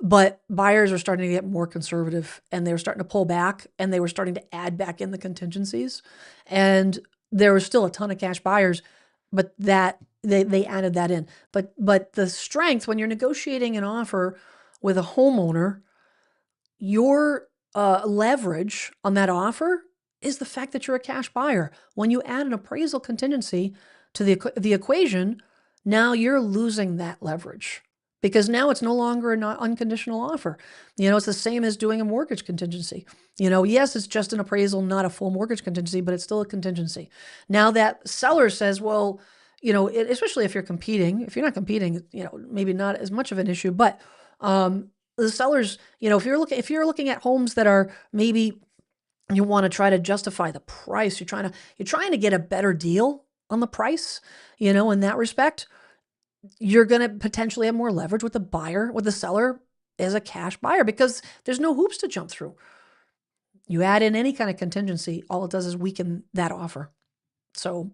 but buyers are starting to get more conservative, and they were starting to pull back, and they were starting to add back in the contingencies. And there was still a ton of cash buyers, but that they added that in. But the strength when you're negotiating an offer with a homeowner, your leverage on that offer is the fact that you're a cash buyer. When you add an appraisal contingency to the equation, now you're losing that leverage, because now it's no longer an unconditional offer. It's the same as doing a mortgage contingency. Yes, it's just an appraisal, not a full mortgage contingency, but it's still a contingency. Now that seller says, well, especially if you're competing, if you're not competing, maybe not as much of an issue, but the sellers, if you're looking at homes that are maybe you want to try to justify the price, you're trying to get a better deal on the price, in that respect, you're going to potentially have more leverage with the seller as a cash buyer, because there's no hoops to jump through. You add in any kind of contingency, all it does is weaken that offer. So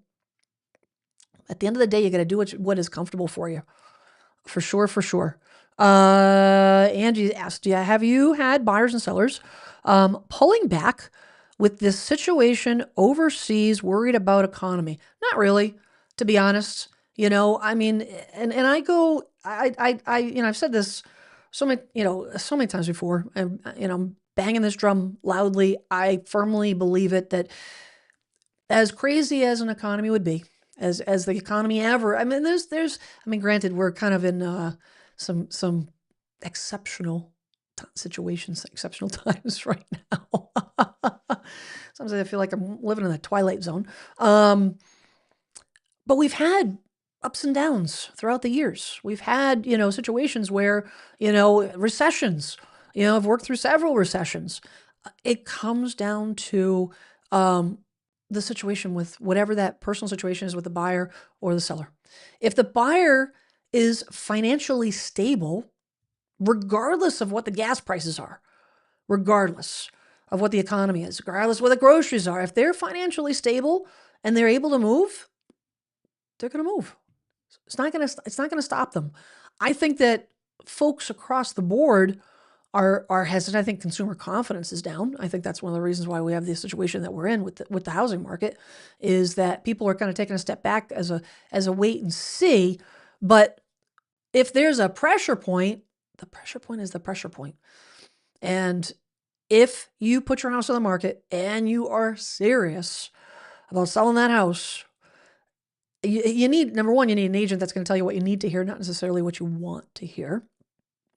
at the end of the day, you got to do what is comfortable for you. For sure. Angie asked, have you had buyers and sellers pulling back with this situation overseas, worried about economy? Not really, to be honest. I mean, and I've said this so many times before, and I'm banging this drum loudly. I firmly believe it, that as crazy as an economy would be, as the economy ever, I mean, granted, we're kind of in some exceptional situations, exceptional times right now. Sometimes I feel like I'm living in the twilight zone. But we've had ups and downs throughout the years. We've had, situations where, recessions, I've worked through several recessions. It comes down to the situation with whatever that personal situation is with the buyer or the seller. If the buyer is financially stable, regardless of what the gas prices are, regardless of what the economy is, regardless of what the groceries are, if they're financially stable and they're able to move, they're going to move. It's not going to stop them. I think that folks across the board are hesitant. I think consumer confidence is down. I think that's one of the reasons why we have the situation that we're in with the housing market, is that people are kind of taking a step back as a wait and see. But if there's a pressure point, the pressure point is the pressure point. And if you put your house on the market and you are serious about selling that house, you need, number one, you need an agent that's going to tell you what you need to hear, not necessarily what you want to hear.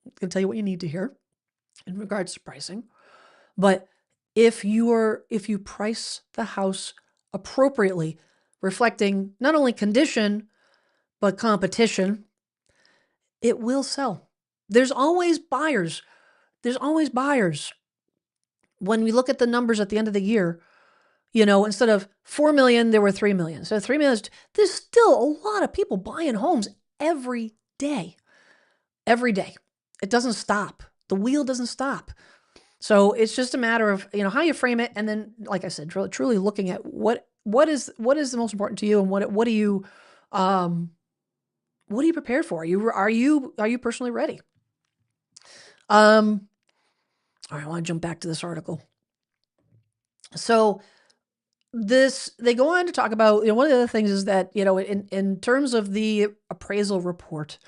It's going to tell you what you need to hear in regards to pricing. But if you price the house appropriately, reflecting not only condition, but competition, it will sell. There's always buyers. When we look at the numbers at the end of the year, instead of 4 million, there were 3 million. So 3 million, there's still a lot of people buying homes every day. Every day. It doesn't stop. The wheel doesn't stop. So it's just a matter of, how you frame it. And then, like I said, truly looking at what is the most important to you, and what are you prepared for? Are you personally ready? All right, I want to jump back to this article. So they go on to talk about, one of the other things is that, in terms of the appraisal report,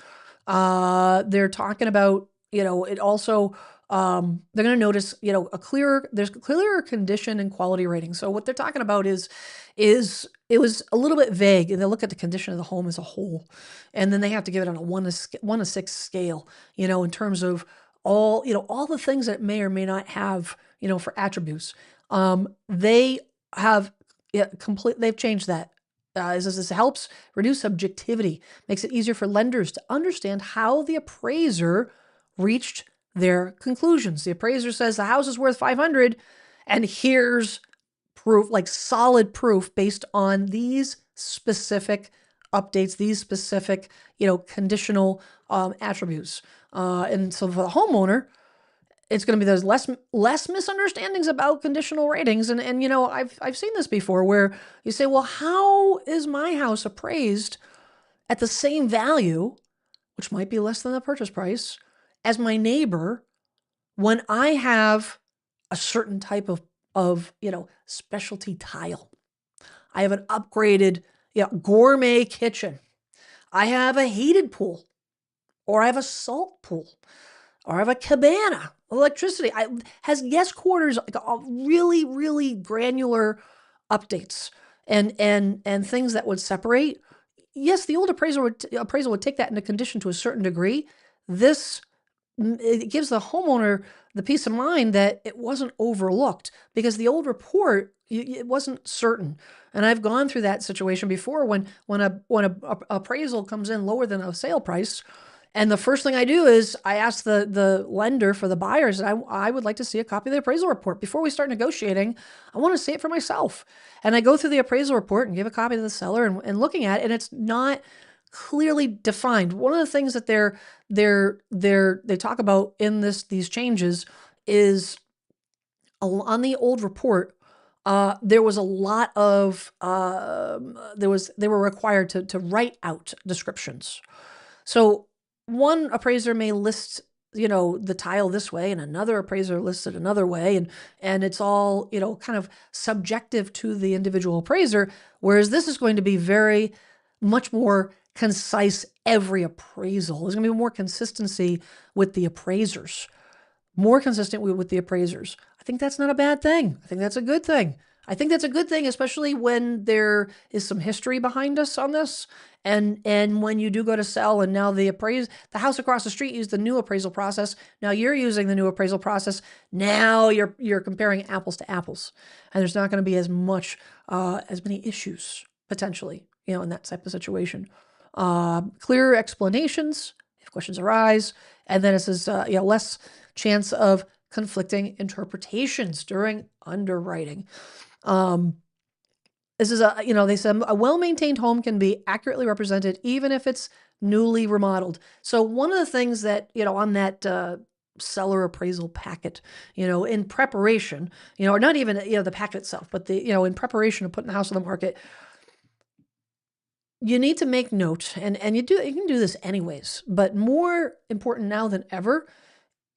they're talking about, it also, they're going to notice, there's clearer condition and quality rating. So what they're talking about is it was a little bit vague, and they look at the condition of the home as a whole, and then they have to give it on a 1 to 6 scale, in terms of all the things that it may or may not have, for attributes. They have they've changed that. This helps reduce subjectivity, makes it easier for lenders to understand how the appraiser reached their conclusions. The appraiser says the house is worth 500, and here's proof, like solid proof based on these specific updates, these specific, conditional attributes. And so for the homeowner, it's going to be there's less misunderstandings about conditional ratings. And I've seen this before where you say, well, how is my house appraised at the same value, which might be less than the purchase price, as my neighbor when I have a certain type of specialty tile? I have an upgraded, gourmet kitchen. I have a heated pool, or I have a salt pool, or I have a cabana. Electricity has guest quarters, like really, really granular updates and things that would separate. Yes, the old appraisal would take that into condition to a certain degree. This, it gives the homeowner the peace of mind that it wasn't overlooked, because the old report, it wasn't certain. And I've gone through that situation before when a appraisal comes in lower than a sale price. And the first thing I do is I ask the lender for the buyers, and I would like to see a copy of the appraisal report. Before we start negotiating, I want to see it for myself. And I go through the appraisal report and give a copy to the seller and looking at it, and it's not clearly defined. One of the things that they talk about in these changes is on the old report, there was a lot of they were required to write out descriptions. So one appraiser may list, the tile this way, and another appraiser lists it another way, and it's all, kind of subjective to the individual appraiser, whereas this is going to be very much more concise. Every appraisal is going to be more consistency with the appraisers, more consistent with the appraisers. I think that's not a bad thing. I think that's a good thing. I think that's a good thing, especially when there is some history behind us on this. And when you do go to sell, and now the house across the street used the new appraisal process. Now you're using the new appraisal process. Now you're comparing apples to apples, and there's not going to be as many issues potentially, in that type of situation. Clearer explanations if questions arise, and then it says less chance of conflicting interpretations during underwriting. This is they said a well-maintained home can be accurately represented even if it's newly remodeled. So one of the things that, on that seller appraisal packet, in preparation, or not even, the packet itself, but in preparation of putting the house on the market, you need to make note, and you can do this anyways, but more important now than ever,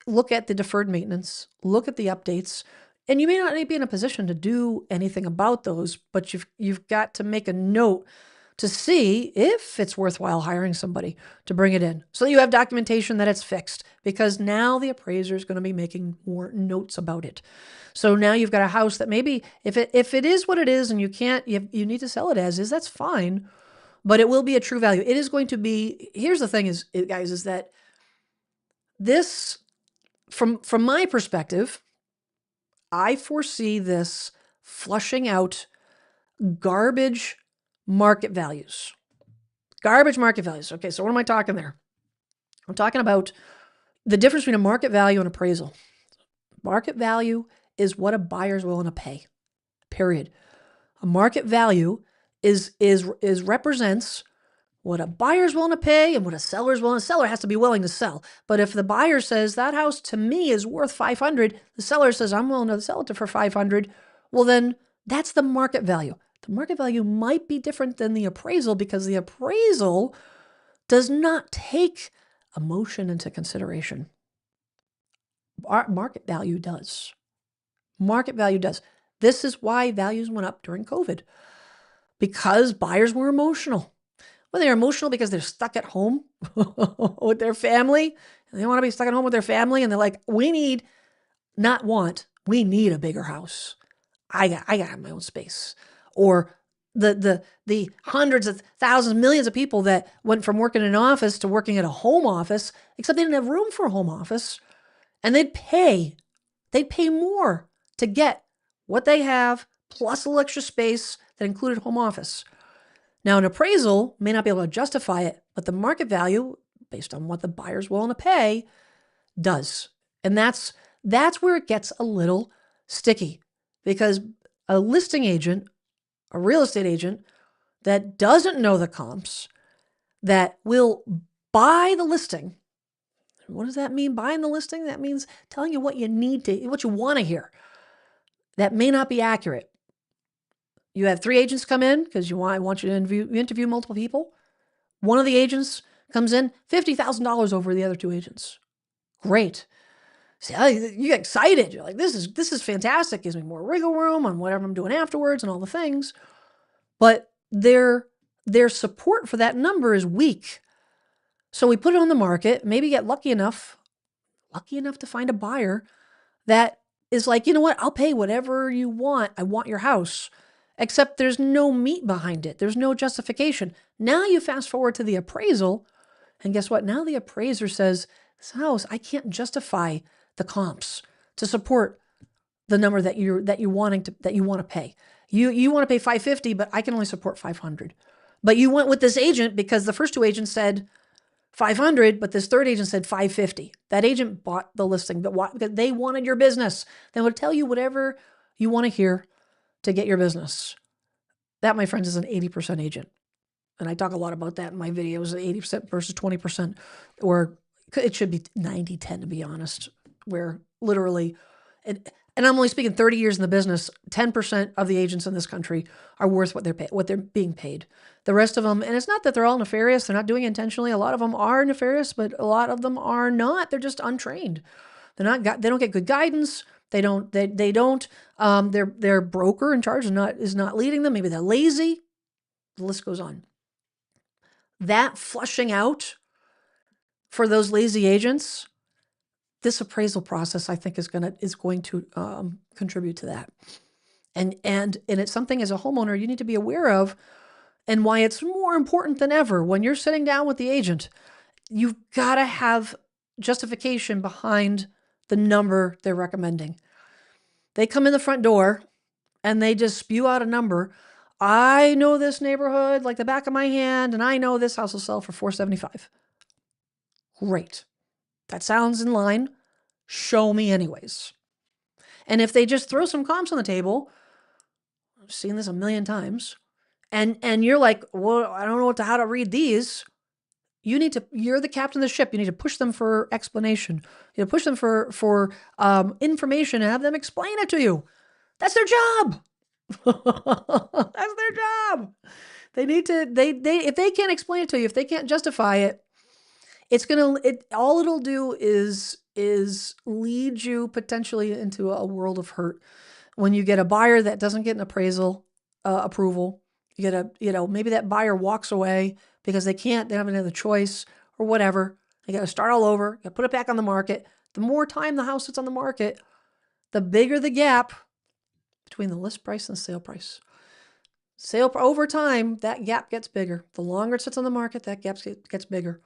look at the deferred maintenance, look at the updates. And you may not be in a position to do anything about those, but you've got to make a note to see if it's worthwhile hiring somebody to bring it in, so that you have documentation that it's fixed, because now the appraiser is going to be making more notes about it. So now you've got a house that maybe if it is what it is, and you need to sell it as is, that's fine, but it will be a true value. It is going to be. Here's the thing, guys, is that this, from my perspective, I foresee this flushing out garbage market values. Garbage market values. Okay, so what am I talking there? I'm talking about the difference between a market value and appraisal. Market value is what a buyer's willing to pay, period. A market value is represents what a buyer's willing to pay and what a seller's willing. A seller has to be willing to sell. But if the buyer says that house to me is worth 500, the seller says I'm willing to sell it for 500, well then that's the market value. The market value might be different than the appraisal, because the appraisal does not take emotion into consideration. Our market value does. Market value does. This is why values went up during COVID, because buyers were emotional. Well, they're emotional because they're stuck at home with their family. And they want to be stuck at home with their family. And they're like, we need a bigger house. I got my own space. Or the hundreds of thousands, millions of people that went from working in an office to working at a home office, except they didn't have room for a home office. And they'd pay more to get what they have plus a little extra space that included home office. Now, an appraisal may not be able to justify it, but the market value, based on what the buyer's willing to pay, does. And that's where it gets a little sticky, because a listing agent, a real estate agent that doesn't know the comps, that will buy the listing. What does that mean? Buying the listing? That means telling you what you want to hear. That may not be accurate. You have 3 agents come in because I want you to interview multiple people. One of the agents comes in $50,000 over the other 2 agents. Great. See, you get excited. You're like, this is fantastic. Gives me more wiggle room on whatever I'm doing afterwards and all the things. But their support for that number is weak. So we put it on the market, maybe get lucky enough to find a buyer that is like, you know what, I'll pay whatever you want. I want your house. Except there's no meat behind it. There's no justification. Now you fast forward to the appraisal, and guess what? Now the appraiser says, this house, I can't justify the comps to support the number that you want to pay. You want to pay $550, but I can only support $500. But you went with this agent because the first 2 agents said $500, but this third agent said $550. That agent bought the listing, but why? Because they wanted your business. They would tell you whatever you want to hear to get your business. That, my friends, is an 80% agent. And I talk a lot about that in my videos, 80% versus 20%, or it should be 90-10 to be honest, where literally, and I'm only speaking 30 years in the business, 10% of the agents in this country are worth what they're being paid. The rest of them, and it's not that they're all nefarious, they're not doing it intentionally. A lot of them are nefarious, but a lot of them are not. They're just untrained. They don't get good guidance. Their broker in charge is not leading them. Maybe they're lazy. The list goes on. That flushing out for those lazy agents, this appraisal process, I think, is going to contribute to that. And it's something as a homeowner you need to be aware of, and why it's more important than ever when you're sitting down with the agent. You've got to have justification behind the number they're recommending. They come in the front door and they just spew out a number. I know this neighborhood like the back of my hand, and I know this house will sell for $475. Great. That sounds in line. Show me anyways. And if they just throw some comps on the table, I've seen this a million times, and you're like, well, I don't know how to read these. You're the captain of the ship. You need to push them for explanation. You need to push them for information and have them explain it to you. That's their job. That's their job. They need to, if they can't explain it to you, if they can't justify it, all it'll do is lead you potentially into a world of hurt. When you get a buyer that doesn't get an appraisal approval, you get maybe that buyer walks away because they don't have another choice or whatever. They got to start all over, got to put it back on the market. The more time the house sits on the market, the bigger the gap between the list price and the sale price. Over time, that gap gets bigger. The longer it sits on the market, that gap gets bigger.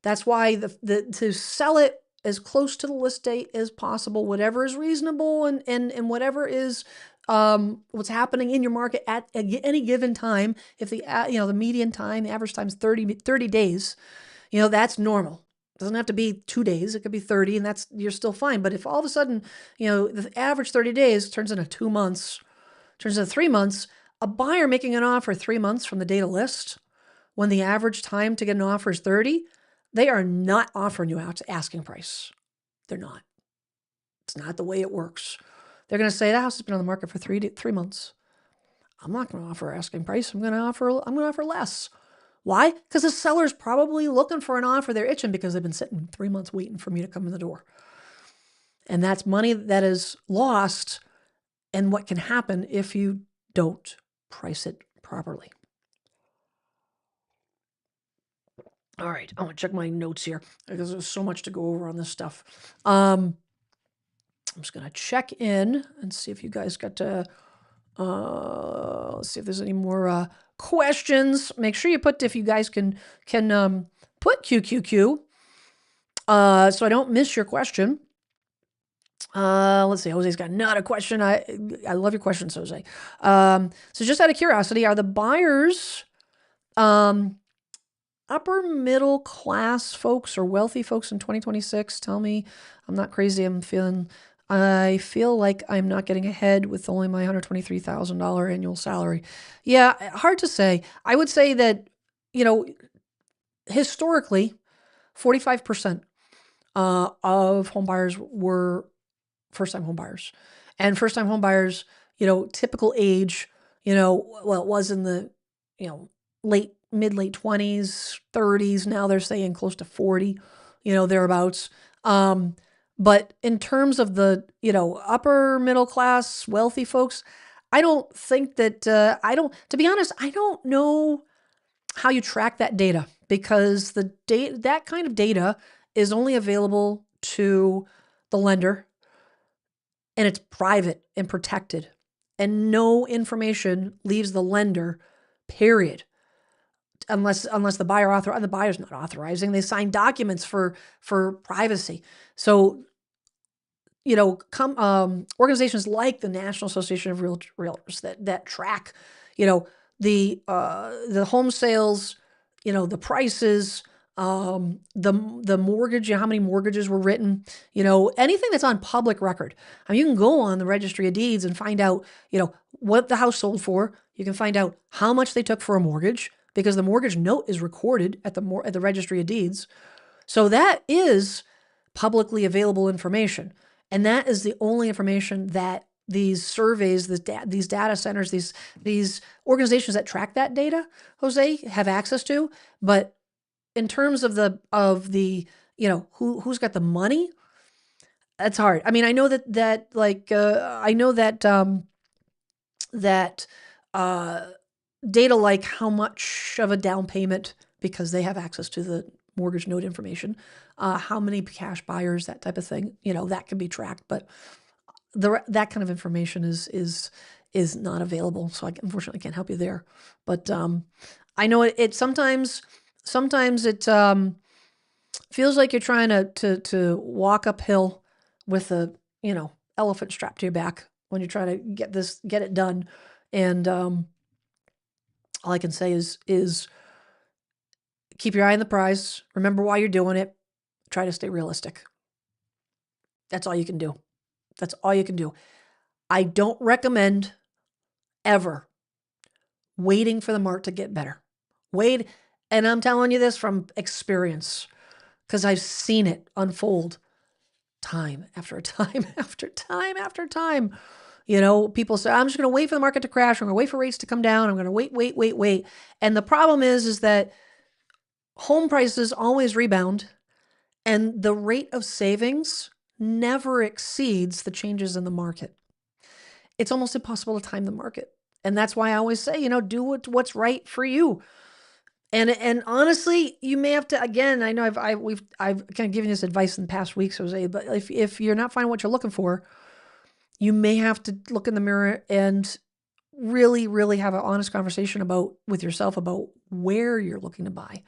That's why to sell it as close to the list date as possible, whatever is reasonable and whatever is what's happening in your market at any given time. If the median time, the average time is 30 days, that's normal. It doesn't have to be 2 days. It could be 30, and you're still fine. But if all of a sudden, the average 30 days turns into 2 months, turns into 3 months, a buyer making an offer 3 months from the date of list, when the average time to get an offer is 30, they are not offering you out to asking price. They're not. It's not the way it works. They're going to say, the house has been on the market for 3 months. I'm not going to offer asking price. I'm going to offer less. Why? Because the seller's probably looking for an offer. They're itching because they've been sitting 3 months waiting for me to come in the door. And that's money that is lost and what can happen if you don't price it properly. All right, I'm gonna check my notes here because there's so much to go over on this stuff. I'm just gonna check in and see if you guys got to. Let's see if there's any more questions. Make sure you put, if you guys can put QQQ, so I don't miss your question. Let's see. Jose's got not a question. I love your questions, Jose. So just out of curiosity, are the buyers upper middle class folks or wealthy folks in 2026? Tell me, I'm not crazy. I feel like I'm not getting ahead with only my $123,000 annual salary. Yeah, hard to say. I would say that, historically, 45% of home buyers were first-time home buyers. And first-time home buyers, typical age, it was in the, late 20s, 30s. Now they're saying close to 40, thereabouts. But in terms of the, upper middle class, wealthy folks, I don't think that, to be honest, I don't know how you track that data, because that kind of data is only available to the lender, and it's private and protected, and no information leaves the lender, period. Unless the the buyer's not authorizing, they sign documents for privacy. So, organizations like the National Association of Realtors that track, the home sales, the prices, the mortgage, how many mortgages were written, anything that's on public record. I mean, you can go on the Registry of Deeds and find out, what the house sold for. You can find out how much they took for a mortgage, because the mortgage note is recorded at the Registry of Deeds. So that is publicly available information. And that is the only information that these surveys, these data centers, these organizations that track that data, Jose, have access to. But in terms of the who's got the money, that's hard. I mean, I know that data like how much of a down payment, because they have access to the mortgage note information, how many cash buyers, that type of thing, that can be tracked. But that kind of information is not available, so I unfortunately can't help you there. But I know it sometimes it feels like you're trying to walk uphill with a elephant strapped to your back when you're trying to get it done. And all I can say is keep your eye on the prize. Remember why you're doing it. Try to stay realistic. That's all you can do. That's all you can do. I don't recommend ever waiting for the market to get better. Wait, and I'm telling you this from experience, because I've seen it unfold time after time after time after time. People say, I'm just going to wait for the market to crash. I'm going to wait for rates to come down. I'm going to wait. And the problem is that home prices always rebound, and the rate of savings never exceeds the changes in the market. It's almost impossible to time the market. And that's why I always say, do what's right for you. And honestly, you may have to, again, I know I've kind of given this advice in past weeks, Jose, but if you're not finding what you're looking for, you may have to look in the mirror and really, really have an honest conversation with yourself about where you're looking to buy.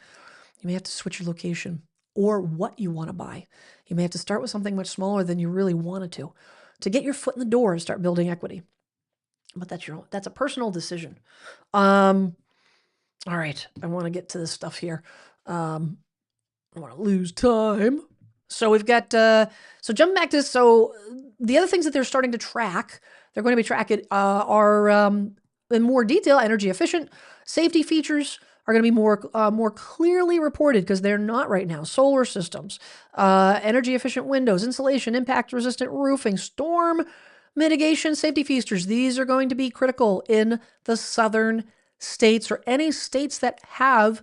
You may have to switch your location or what you want to buy. You may have to start with something much smaller than you really wanted to get your foot in the door and start building equity. But that's a personal decision. All right, I want to get to this stuff here. I don't want to lose time. So we've got, so jumping back to this, so the other things that they're starting to track, they're going to be tracking are in more detail, energy efficient, safety features are going to be more clearly reported, because they're not right now. Solar systems, energy efficient windows, insulation, impact resistant roofing, storm mitigation, safety features. These are going to be critical in the southern states, or any states that have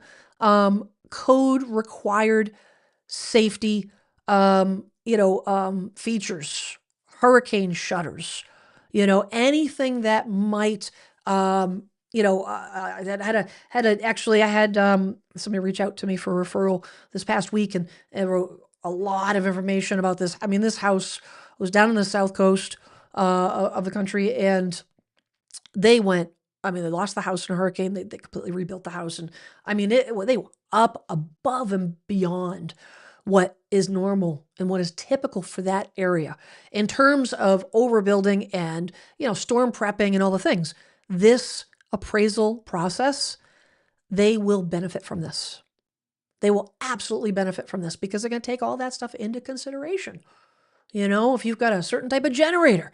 code required safety features, hurricane shutters, anything that might, I had somebody reach out to me for a referral this past week and wrote a lot of information about this. I mean, this house was down on the south coast of the country, and they lost the house in a hurricane. They completely rebuilt the house. And they were up above and beyond what is normal and what is typical for that area in terms of overbuilding and, storm prepping and all the things. This appraisal process, they will benefit from this. They will absolutely benefit from this because they're going to take all that stuff into consideration. If you've got a certain type of generator,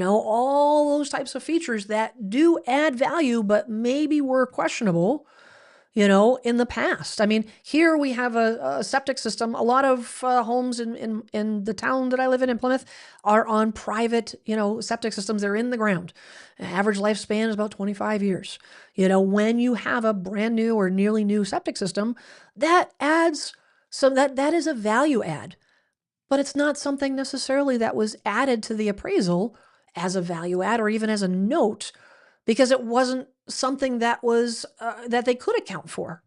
all those types of features that do add value, but maybe were questionable, in the past. I mean, here we have a septic system. A lot of homes in the town that I live in Plymouth, are on private, septic systems. They're in the ground. Average lifespan is about 25 years. When you have a brand new or nearly new septic system, that adds that is a value add. But it's not something necessarily that was added to the appraisal as a value add or even as a note, because it wasn't something that was that they could account for.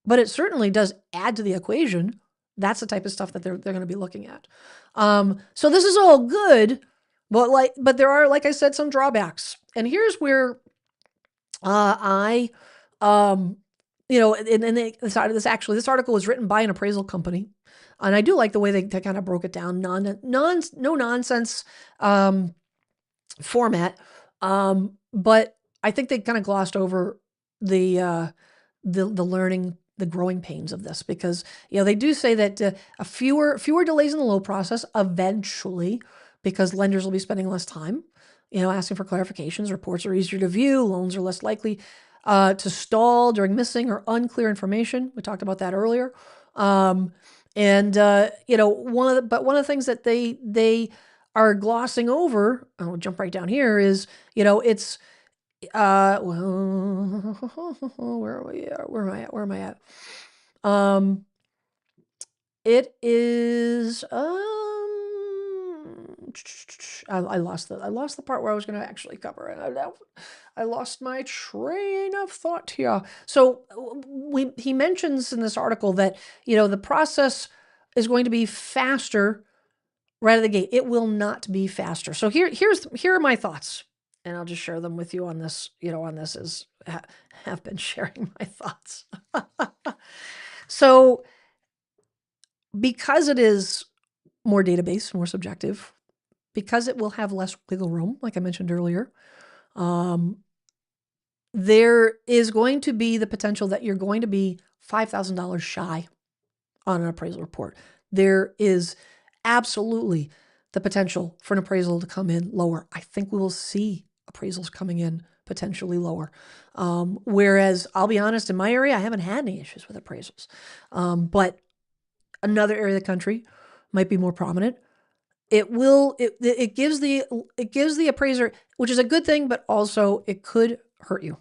But it certainly does add to the equation. That's the type of stuff that they're going to be looking at. So this is all good, but there are, like I said, some drawbacks. And here's where I this article was written by an appraisal company. And I do like the way they kind of broke it down, no nonsense format. But I think they kind of glossed over the learning, the growing pains of this, because they do say that fewer delays in the loan process eventually, because lenders will be spending less time, asking for clarifications. Reports are easier to view. Loans are less likely to stall during missing or unclear information. We talked about that earlier. One of the things that they are glossing over, I'll jump right down here, is, it's, where am I at? It is, I lost the part where I was going to actually cover it. I lost my train of thought here. So he mentions in this article that, the process is going to be faster right out of the gate. It will not be faster. So here are my thoughts, and I'll just share them with you on this, have been sharing my thoughts. So because it is more database, more subjective, because it will have less wiggle room, like I mentioned earlier, there is going to be the potential that you're going to be $5,000 shy on an appraisal report. There is absolutely the potential for an appraisal to come in lower. I think we will see appraisals coming in potentially lower. Whereas I'll be honest, in my area, I haven't had any issues with appraisals. But another area of the country might be more prominent. It gives the appraiser, which is a good thing, but also it could hurt you.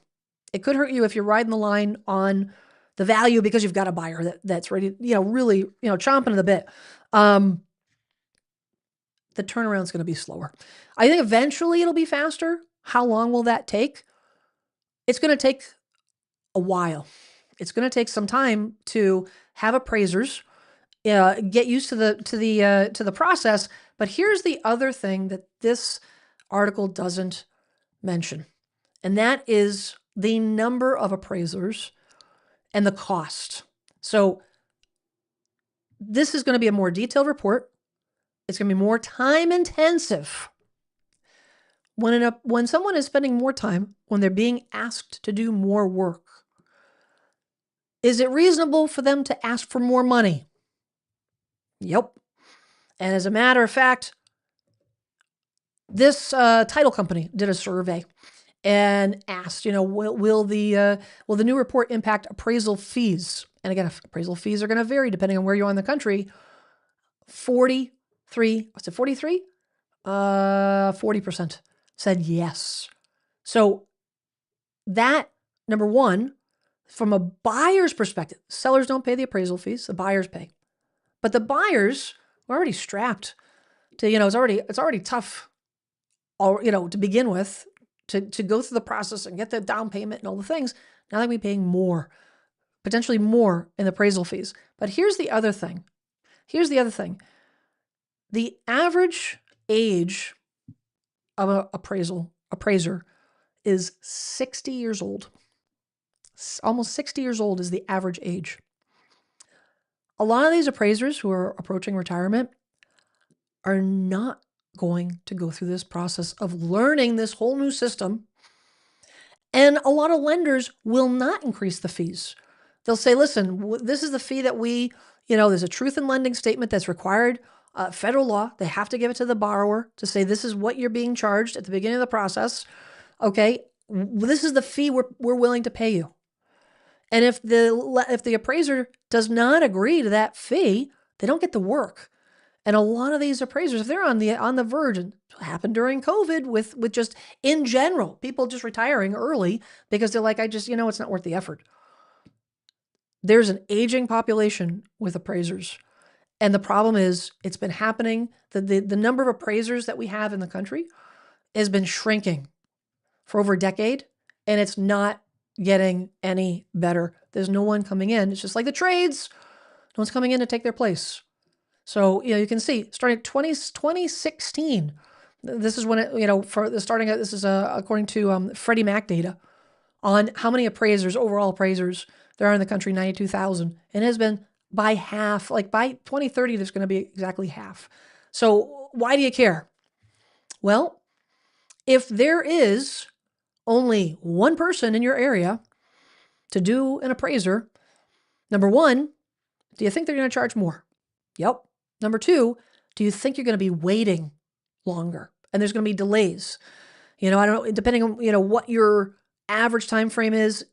It could hurt you if you're riding the line on the value because you've got a buyer that's ready, really, chomping at the bit. The turnaround's going to be slower. I think eventually it'll be faster. How long will that take? It's going to take a while. It's going to take some time to have appraisers get used to the process. But here's the other thing that this article doesn't mention, and that is the number of appraisers and the cost. So this is going to be a more detailed report. It's going to be more time intensive. When someone is spending more time, when they're being asked to do more work, is it reasonable for them to ask for more money? Yep. And as a matter of fact, this title company did a survey and asked, will the new report impact appraisal fees? And again, appraisal fees are going to vary depending on where you are in the country. 40% said yes. So that, number one, from a buyer's perspective, sellers don't pay the appraisal fees, the buyers pay. But the buyers are already strapped to, it's already tough or, to begin with, to go through the process and get the down payment and all the things. Now they're going to be paying more, potentially more in appraisal fees. But here's the other thing. The average age of an appraiser is 60 years old. Almost 60 years old is the average age. A lot of these appraisers who are approaching retirement are not going to go through this process of learning this whole new system. And a lot of lenders will not increase the fees. They'll say, listen, this is the fee that there's a truth in lending statement that's required. Federal law, they have to give it to the borrower to say, this is what you're being charged at the beginning of the process. Okay, this is the fee we're willing to pay you. And if the appraiser does not agree to that fee, they don't get the work. And a lot of these appraisers, if they're on the verge, and it happened during COVID with just in general, people just retiring early because they're like, it's not worth the effort. There's an aging population with appraisers. And the problem is it's been happening. The number of appraisers that we have in the country has been shrinking for over a decade, and it's not getting any better. There's no one coming in. It's just like the trades. No one's coming in to take their place. So, you can see starting 2016, this is when this is according to Freddie Mac data on how many overall appraisers there are in the country, 92,000. And it has been by half, like by 2030, there's going to be exactly half. So why do you care? Well, if there is only one person in your area to do an appraiser, number one, do you think they're going to charge more? Yep. Number two, do you think you're going to be waiting longer? And there's going to be delays. I don't know, depending on, what your average time frame is.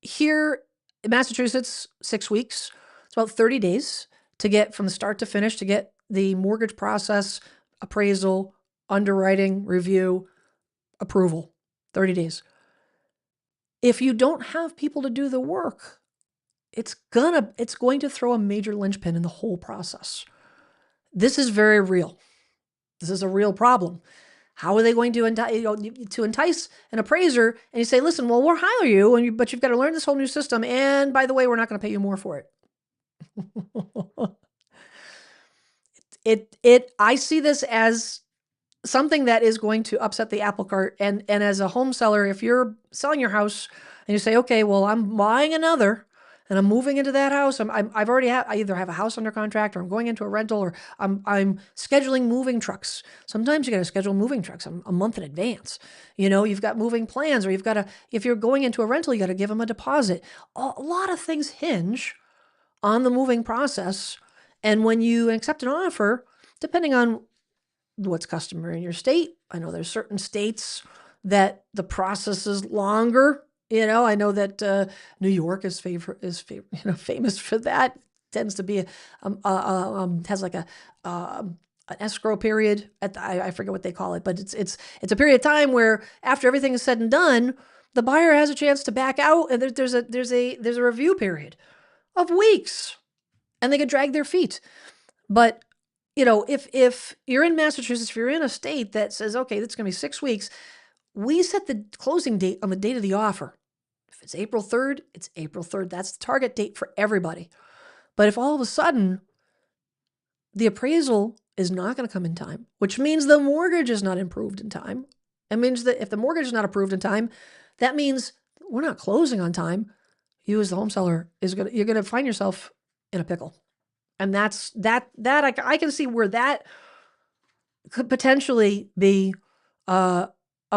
Here in Massachusetts, 6 weeks. It's about 30 days to get from the start to finish, to get the mortgage process, appraisal, underwriting, review, approval. 30 days. If you don't have people to do the work, it's going to throw a major linchpin in the whole process. This is very real. This is a real problem. How are they going to entice an appraiser? And you say, listen, well, we'll hire you, but you've got to learn this whole new system. And by the way, we're not going to pay you more for it. I see this as something that is going to upset the apple cart. And as a home seller, if you're selling your house and you say, okay, well, I'm buying another and I'm moving into that house. I either have a house under contract, or I'm going into a rental, or I'm scheduling moving trucks. Sometimes you got to schedule moving trucks a month in advance. You've got moving plans, or if you're going into a rental, you got to give them a deposit. A lot of things hinge on the moving process. And when you accept an offer, depending on what's customary in your state, I know there's certain states that the process is longer. I know that New York is famous for that. Tends to be has like an escrow period I forget what they call it, but it's a period of time where after everything is said and done, the buyer has a chance to back out, and there's a review period of weeks, and they could drag their feet. But if you're in Massachusetts, if you're in a state that says, okay, that's going to be 6 weeks, we set the closing date on the date of the offer. If it's April 3rd, it's April 3rd. That's the target date for everybody. But if all of a sudden the appraisal is not going to come in time, which means the mortgage is not improved in time, it means that if the mortgage is not approved in time, that means we're not closing on time. You as the home seller you're going to find yourself in a pickle. And that's I can see where that could potentially be a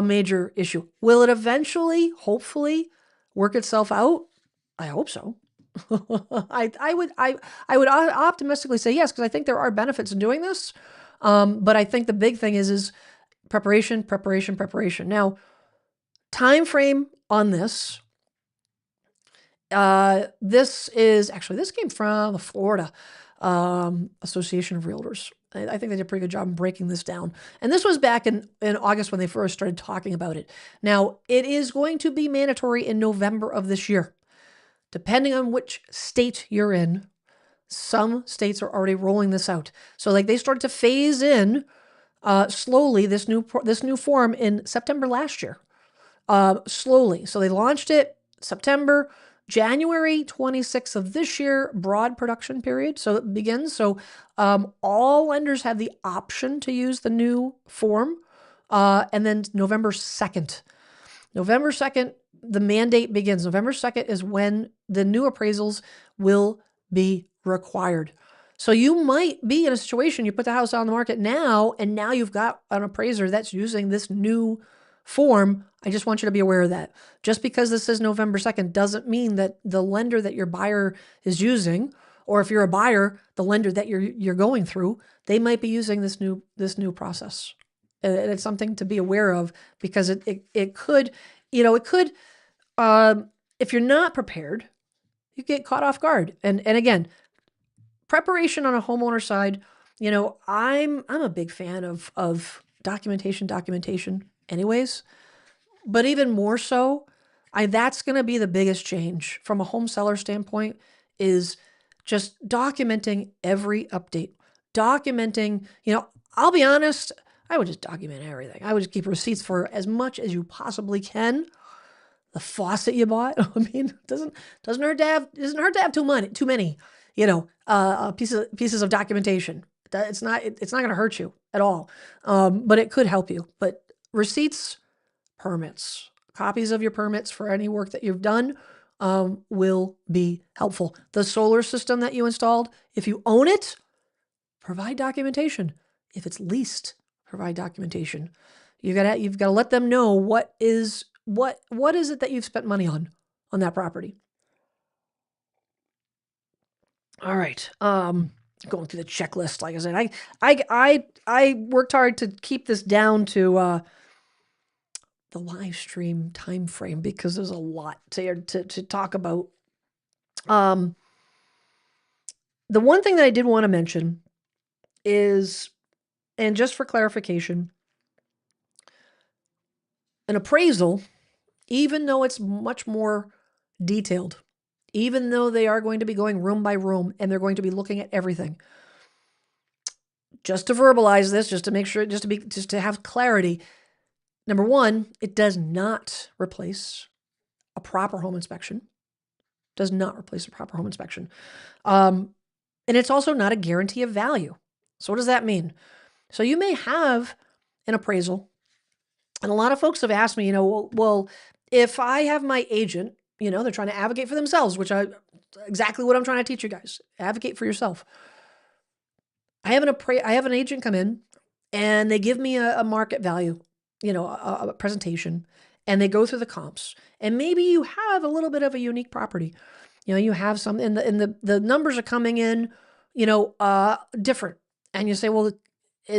major issue. Will it eventually, hopefully, work itself out? I hope so. I would optimistically say yes, because I think there are benefits in doing this. But I think the big thing is preparation. Now, time frame on this. This came from the Florida Association of Realtors. I think they did a pretty good job in breaking this down. And this was back in August when they first started talking about it. Now, it is going to be mandatory in November of this year. Depending on which state you're in, some states are already rolling this out. So they started to phase in slowly this new form in September last year. Slowly. So they launched it September, January 26th of this year, broad production period. So it begins. So all lenders have the option to use the new form. And then November 2nd. November 2nd, the mandate begins. November 2nd is when the new appraisals will be required. So you might be in a situation, you put the house on the market now, and now you've got an appraiser that's using this new form. I just want you to be aware of that. Just because this is November 2nd doesn't mean that the lender that your buyer is using, or if you're a buyer, the lender that you're going through, they might be using this new process. And it's something to be aware of, because it could, if you're not prepared, you get caught off guard. And again, preparation on a homeowner side, I'm a big fan of documentation anyways, but even more so, that's going to be the biggest change from a home seller standpoint, is just documenting every update. Documenting, I'll be honest, I would just document everything. I would just keep receipts for as much as you possibly can. The faucet you bought, I mean, it doesn't hurt to have too many, pieces of documentation. It's not going to hurt you at all, but it could help you. But receipts, permits, copies of your permits for any work that you've done will be helpful. The solar system that you installed, if you own it, provide documentation. If it's leased, provide documentation. You've got to let them know what is it that you've spent money on that property. All right. Going through the checklist, like I said, I worked hard to keep this down to the live stream time frame, because there's a lot to talk about. The one thing that I did want to mention is, and just for clarification, an appraisal, even though it's much more detailed, even though they are going to be going room by room and they're going to be looking at everything, just to verbalize this, just to make sure, just to have clarity. Number one, it does not replace a proper home inspection. Does not replace a proper home inspection. And it's also not a guarantee of value. So what does that mean? So you may have an appraisal, and a lot of folks have asked me, well, if I have my agent, they're trying to advocate for themselves, which exactly what I'm trying to teach you guys. Advocate for yourself. I have an agent come in, and they give me a market value, a presentation, and they go through the comps. And maybe you have a little bit of a unique property. You have some, and the numbers are coming in, different. And you say, well,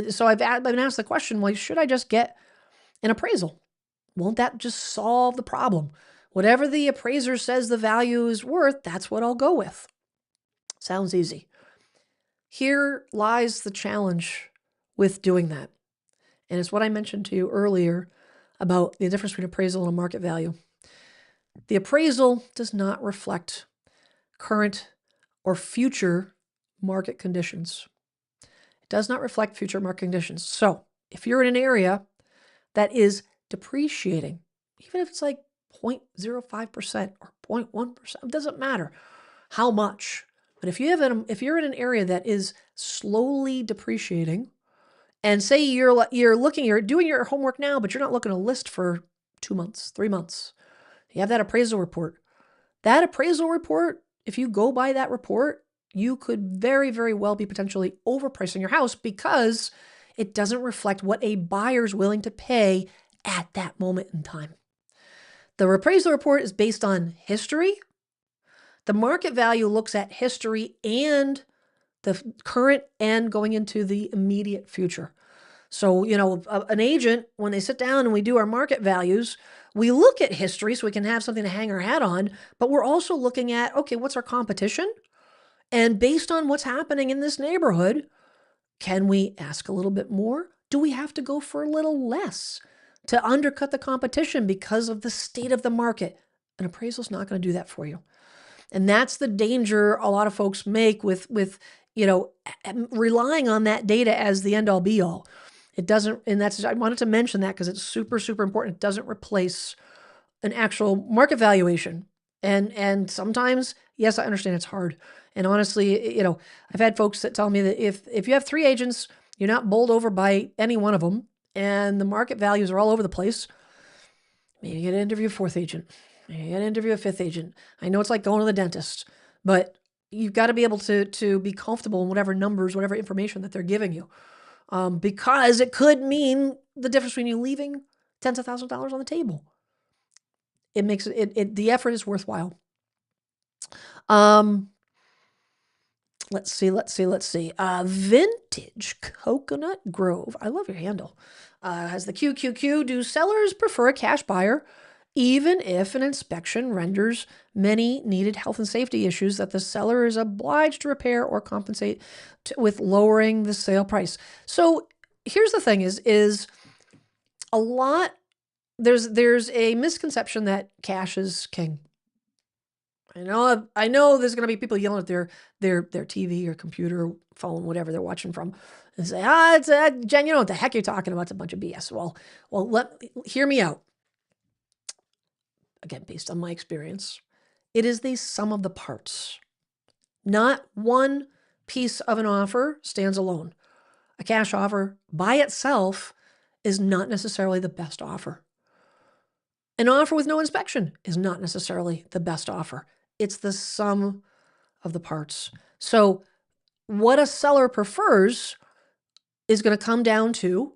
so I've been asked the question, well, should I just get an appraisal? Won't that just solve the problem? Whatever the appraiser says the value is worth, that's what I'll go with. Sounds easy. Here lies the challenge with doing that. And it's what I mentioned to you earlier about the difference between appraisal and a market value. The appraisal does not reflect current or future market conditions. It does not reflect future market conditions. So if you're in an area that is depreciating, even if it's like 0.05% or 0.1%, it doesn't matter how much. But if you're in an area that is slowly depreciating, and say you're doing your homework now, but you're not looking to list for 2 months, 3 months, you have that appraisal report. That appraisal report, if you go by that report, you could very, very well be potentially overpricing your house, because it doesn't reflect what a buyer's willing to pay at that moment in time. The appraisal report is based on history. The market value looks at history and the current and going into the immediate future. So, an agent, when they sit down and we do our market values, we look at history so we can have something to hang our hat on, but we're also looking at, okay, what's our competition? And based on what's happening in this neighborhood, can we ask a little bit more? Do we have to go for a little less to undercut the competition because of the state of the market? An appraisal's not going to do that for you. And that's the danger a lot of folks make with relying on that data as the end all be all. It doesn't, and that's, I wanted to mention that because it's super, super important. It doesn't replace an actual market valuation. And sometimes, yes, I understand it's hard. And honestly, I've had folks that tell me that if you have 3 agents, you're not bowled over by any one of them, and the market values are all over the place, maybe you get to interview a 4th agent. Maybe you get to interview a 5th agent. I know it's like going to the dentist, but you've got to be able to be comfortable in whatever numbers, whatever information that they're giving you. Because it could mean the difference between you leaving tens of thousands of dollars on the table. It makes the effort is worthwhile. Let's see. Vintage Coconut Grove. I love your handle. Has the QQQ. Do sellers prefer a cash buyer, even if an inspection renders many needed health and safety issues that the seller is obliged to repair or compensate with lowering the sale price? So here's the thing: is a lot. There's a misconception that cash is king. I know there's going to be people yelling at their TV or computer, phone, whatever they're watching from, and say, it's Jen, you know what the heck you're talking about? It's a bunch of BS. Well, hear me out. Again, based on my experience, it is the sum of the parts. Not one piece of an offer stands alone. A cash offer by itself is not necessarily the best offer. An offer with no inspection is not necessarily the best offer. It's the sum of the parts. So what a seller prefers is going to come down to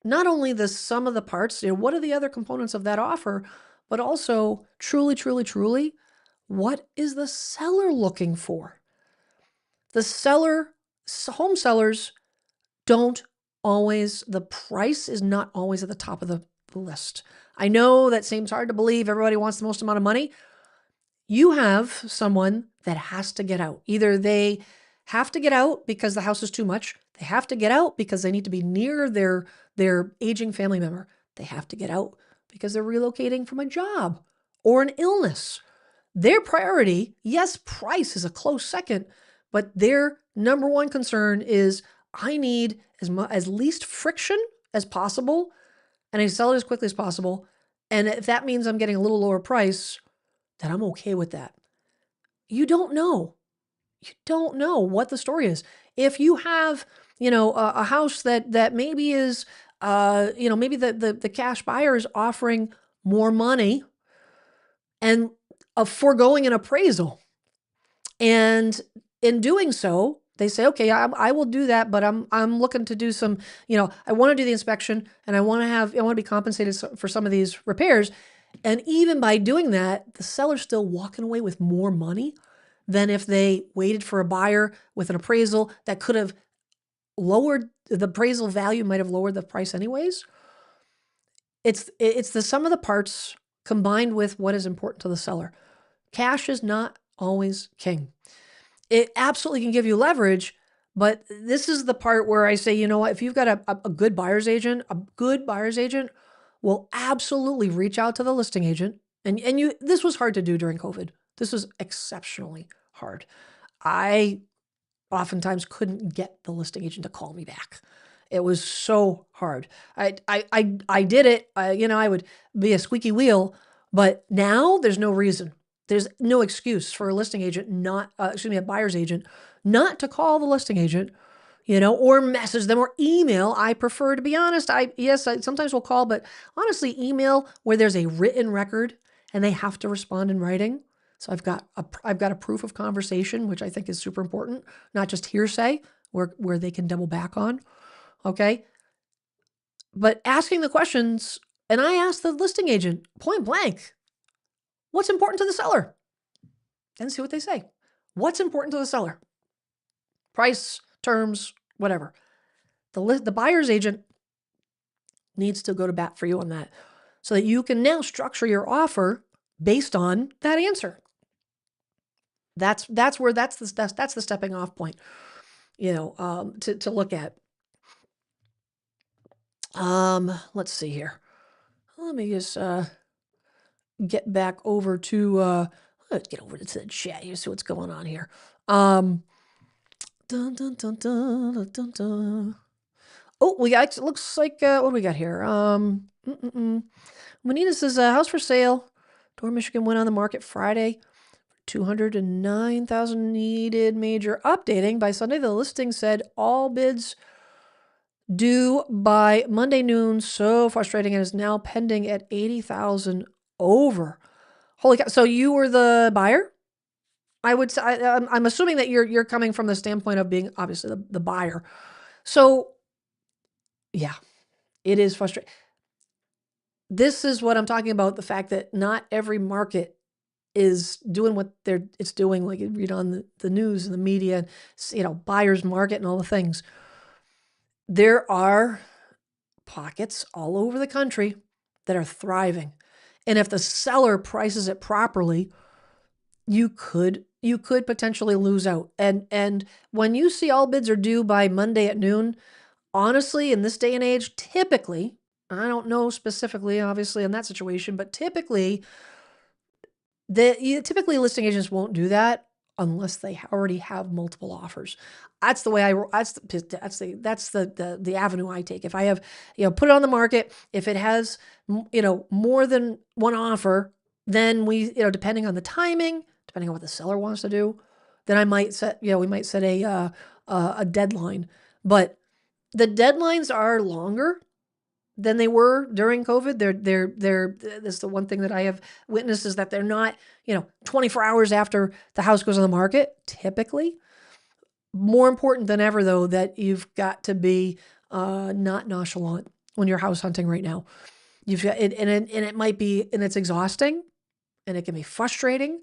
not only the sum of the parts, what are the other components of that offer, but also truly, truly, truly, what is the seller looking for? Home sellers don't always, the price is not always at the top of the list. I know that seems hard to believe. Everybody wants the most amount of money. You have someone that has to get out. Either they have to get out because the house is too much. They have to get out because they need to be near their aging family member. They have to get out because they're relocating from a job or an illness. Their priority, yes, price is a close second, but their number one concern is I need as least friction as possible, and I sell it as quickly as possible. And if that means I'm getting a little lower price, then I'm okay with that. You don't know. You don't know what the story is. If you have, a house that maybe is, maybe the cash buyer is offering more money and foregoing an appraisal. And in doing so, they say, okay, I will do that, but I'm looking to do some, I want to do the inspection and I want to be compensated for some of these repairs. And even by doing that, the seller's still walking away with more money than if they waited for a buyer with an appraisal that could have lowered the appraisal value, might have lowered the price anyways. It's the sum of the parts combined with what is important to the seller. Cash is not always king. It absolutely can give you leverage, but this is the part where I say, if you've got a good buyer's agent, will absolutely reach out to the listing agent. And this was hard to do during COVID. This was exceptionally hard. I oftentimes couldn't get the listing agent to call me back. It was so hard. I did it. I would be a squeaky wheel, but now there's no reason. There's no excuse for a listing agent a buyer's agent not to call the listing agent, or message them or email. I prefer, to be honest, I sometimes will call, but honestly, email where there's a written record and they have to respond in writing. So I've got a proof of conversation, which I think is super important, not just hearsay where they can double back on. Okay. But asking the questions, and I asked the listing agent point blank, what's important to the seller? And see what they say. What's important to the seller? Price, terms, whatever. The buyer's agent needs to go to bat for you on that so that you can now structure your offer based on that answer. That's the stepping off point, to look at. Let's see here. Let me just get back over to let's get over to the chat here, see what's going on here. Dun, dun, dun, dun, dun, dun. Oh, we got, it looks like, what do we got here? Juanita says, house for sale. Door, Michigan went on the market Friday. 209,000 needed major updating. By Sunday, the listing said all bids due by Monday noon. So frustrating. And is now pending at 80,000 over. Holy cow. So you were the buyer? I would say, I'm assuming that you're coming from the standpoint of being obviously the buyer. So yeah, it is frustrating. This is what I'm talking about. The fact that not every market is doing what it's doing. Like you read on the news and the media, buyer's market and all the things. There are pockets all over the country that are thriving. And if the seller prices it properly, you could potentially lose out. And when you see all bids are due by Monday at noon, honestly, in this day and age, typically, I don't know specifically, obviously, in that situation, but typically listing agents won't do that unless they already have multiple offers. That's the way that's the avenue I take. If I have, put it on the market, if it has, more than one offer, then we, depending on the timing, depending on what the seller wants to do, then I might set, we might set a deadline. But the deadlines are longer than they were during COVID. This is the one thing that I have witnessed is that they're not, 24 hours after the house goes on the market, typically. More important than ever, though, that you've got to be not nonchalant when you're house hunting right now. You've got it, and it might be, and it's exhausting, and it can be frustrating,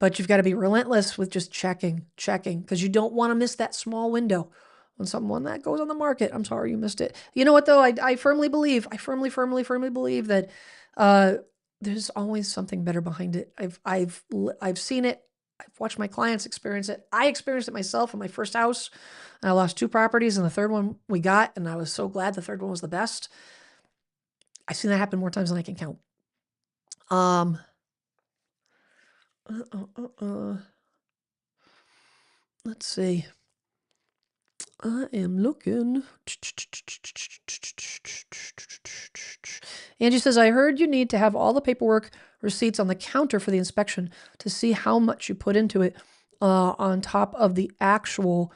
but you've got to be relentless with just checking, because you don't want to miss that small window. When someone that goes on the market, I'm sorry you missed it. You know what though? I firmly believe, firmly believe that there's always something better behind it. I've seen it. I've watched my clients experience it. I experienced it myself in my first house, and I lost 2 properties, and the third one we got, and I was so glad the third one was the best. I've seen that happen more times than I can count. Let's see. I am looking. Angie says, I heard you need to have all the paperwork receipts on the counter for the inspection to see how much you put into it on top of the actual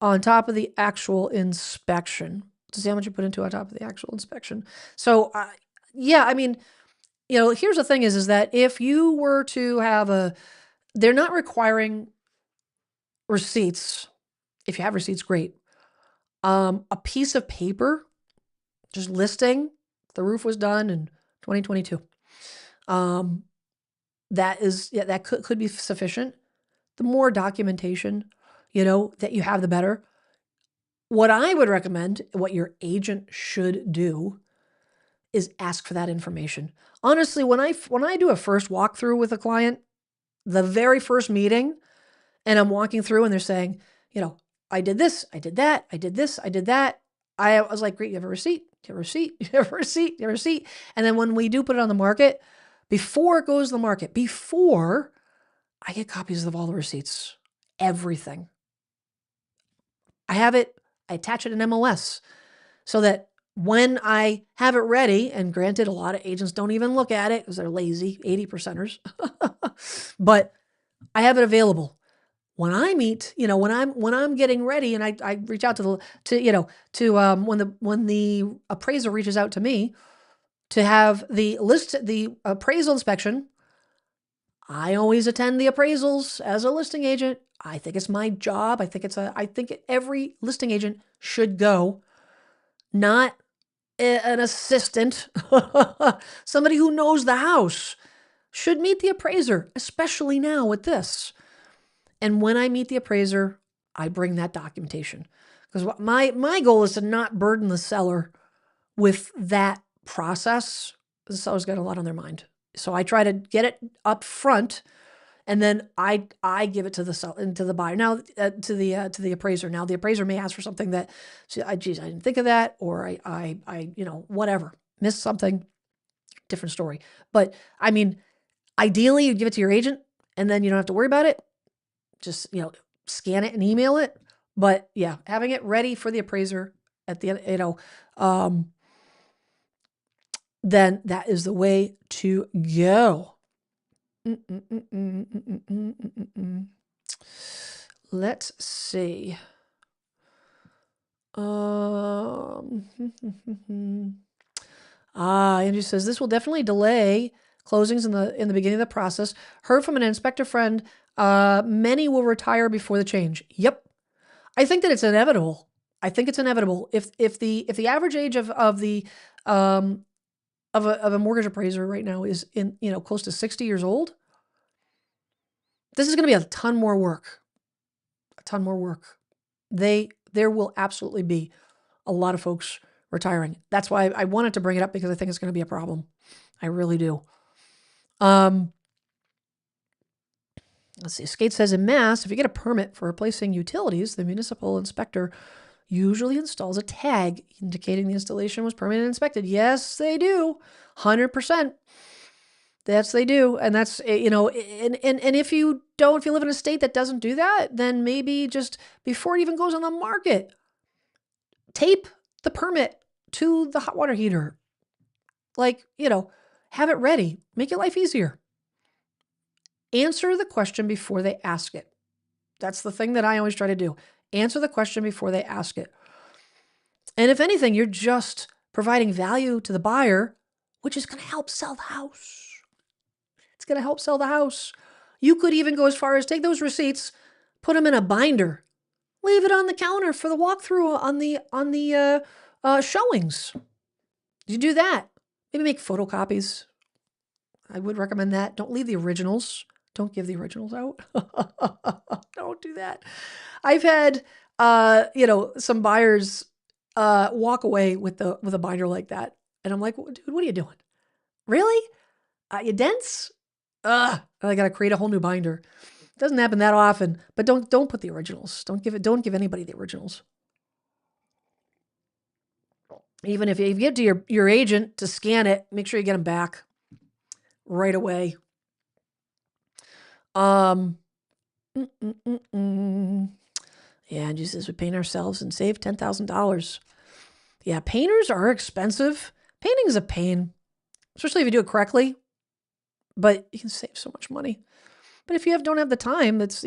inspection. To see how much you put into on top of the actual inspection. So, yeah, I mean, here's the thing is that if you were to have they're not requiring receipts. If you have receipts, great. A piece of paper, just listing the roof was done in 2022. That could be sufficient. The more documentation, that you have, the better. What I would recommend, what your agent should do, is ask for that information. Honestly, when I do a first walkthrough with a client, the very first meeting, and I'm walking through and they're saying, I did this, I did that, I did this, I did that. I was like, great, you have a receipt, you have a receipt, you have a receipt, you have a receipt. And then when we do put it on the market, before it goes to the market, before I get copies of all the receipts, everything. I have it, I attach it in MLS so that when I have it ready, and granted, a lot of agents don't even look at it because they're lazy, 80%ers, but I have it available. When I meet, when I'm getting ready, and I reach out when the appraiser reaches out to me to have the appraisal inspection, I always attend the appraisals as a listing agent. I think it's my job. I think every listing agent should go, not an assistant, somebody who knows the house should meet the appraiser, especially now with this. And when I meet the appraiser, I bring that documentation, because my goal is to not burden the seller with that process. The seller's got a lot on their mind. So I try to get it up front, and then I give it to the seller and to the buyer. Now to the appraiser. Now the appraiser may ask for something that, geez, I didn't think of that, or I whatever, missed something. Different story. But I mean, ideally you give it to your agent, and then you don't have to worry about it. Just, scan it and email it. But yeah, having it ready for the appraiser at the end, then that is the way to go. Let's see. Andrew says this will definitely delay closings in the beginning of the process. Heard from an inspector friend, many will retire before the change. Yep, I think that it's inevitable. I think it's inevitable. If the average age of a mortgage appraiser right now is close to 60 years old, this is going to be a ton more work. A ton more work. There will absolutely be a lot of folks retiring. That's why I wanted to bring it up, because I think it's going to be a problem. I really do. Let's see. Skate says in Mass, if you get a permit for replacing utilities, the municipal inspector usually installs a tag indicating the installation was permitted and inspected. Yes, they do. 100%. Yes, they do. And that's, and if you live in a state that doesn't do that, then maybe just before it even goes on the market, tape the permit to the hot water heater. Have it ready. Make your life easier. Answer the question before they ask it. That's the thing that I always try to do. Answer the question before they ask it. And if anything, you're just providing value to the buyer, which is going to help sell the house. It's going to help sell the house. You could even go as far as take those receipts, put them in a binder, leave it on the counter for the walkthrough on the showings. You do that. Maybe make photocopies. I would recommend that. Don't leave the originals. Don't give the originals out. Don't do that. I've had, some buyers walk away with a binder like that. And I'm like, dude, what are you doing? Really? You dense? I got to create a whole new binder. It doesn't happen that often, but don't put the originals. Don't give anybody the originals. Even if you get to your agent to scan it, make sure you get them back right away. Yeah, and just as we paint ourselves and save $10,000. Yeah, painters are expensive. Painting is a pain, especially if you do it correctly. But you can save so much money. But if you don't have the time, that's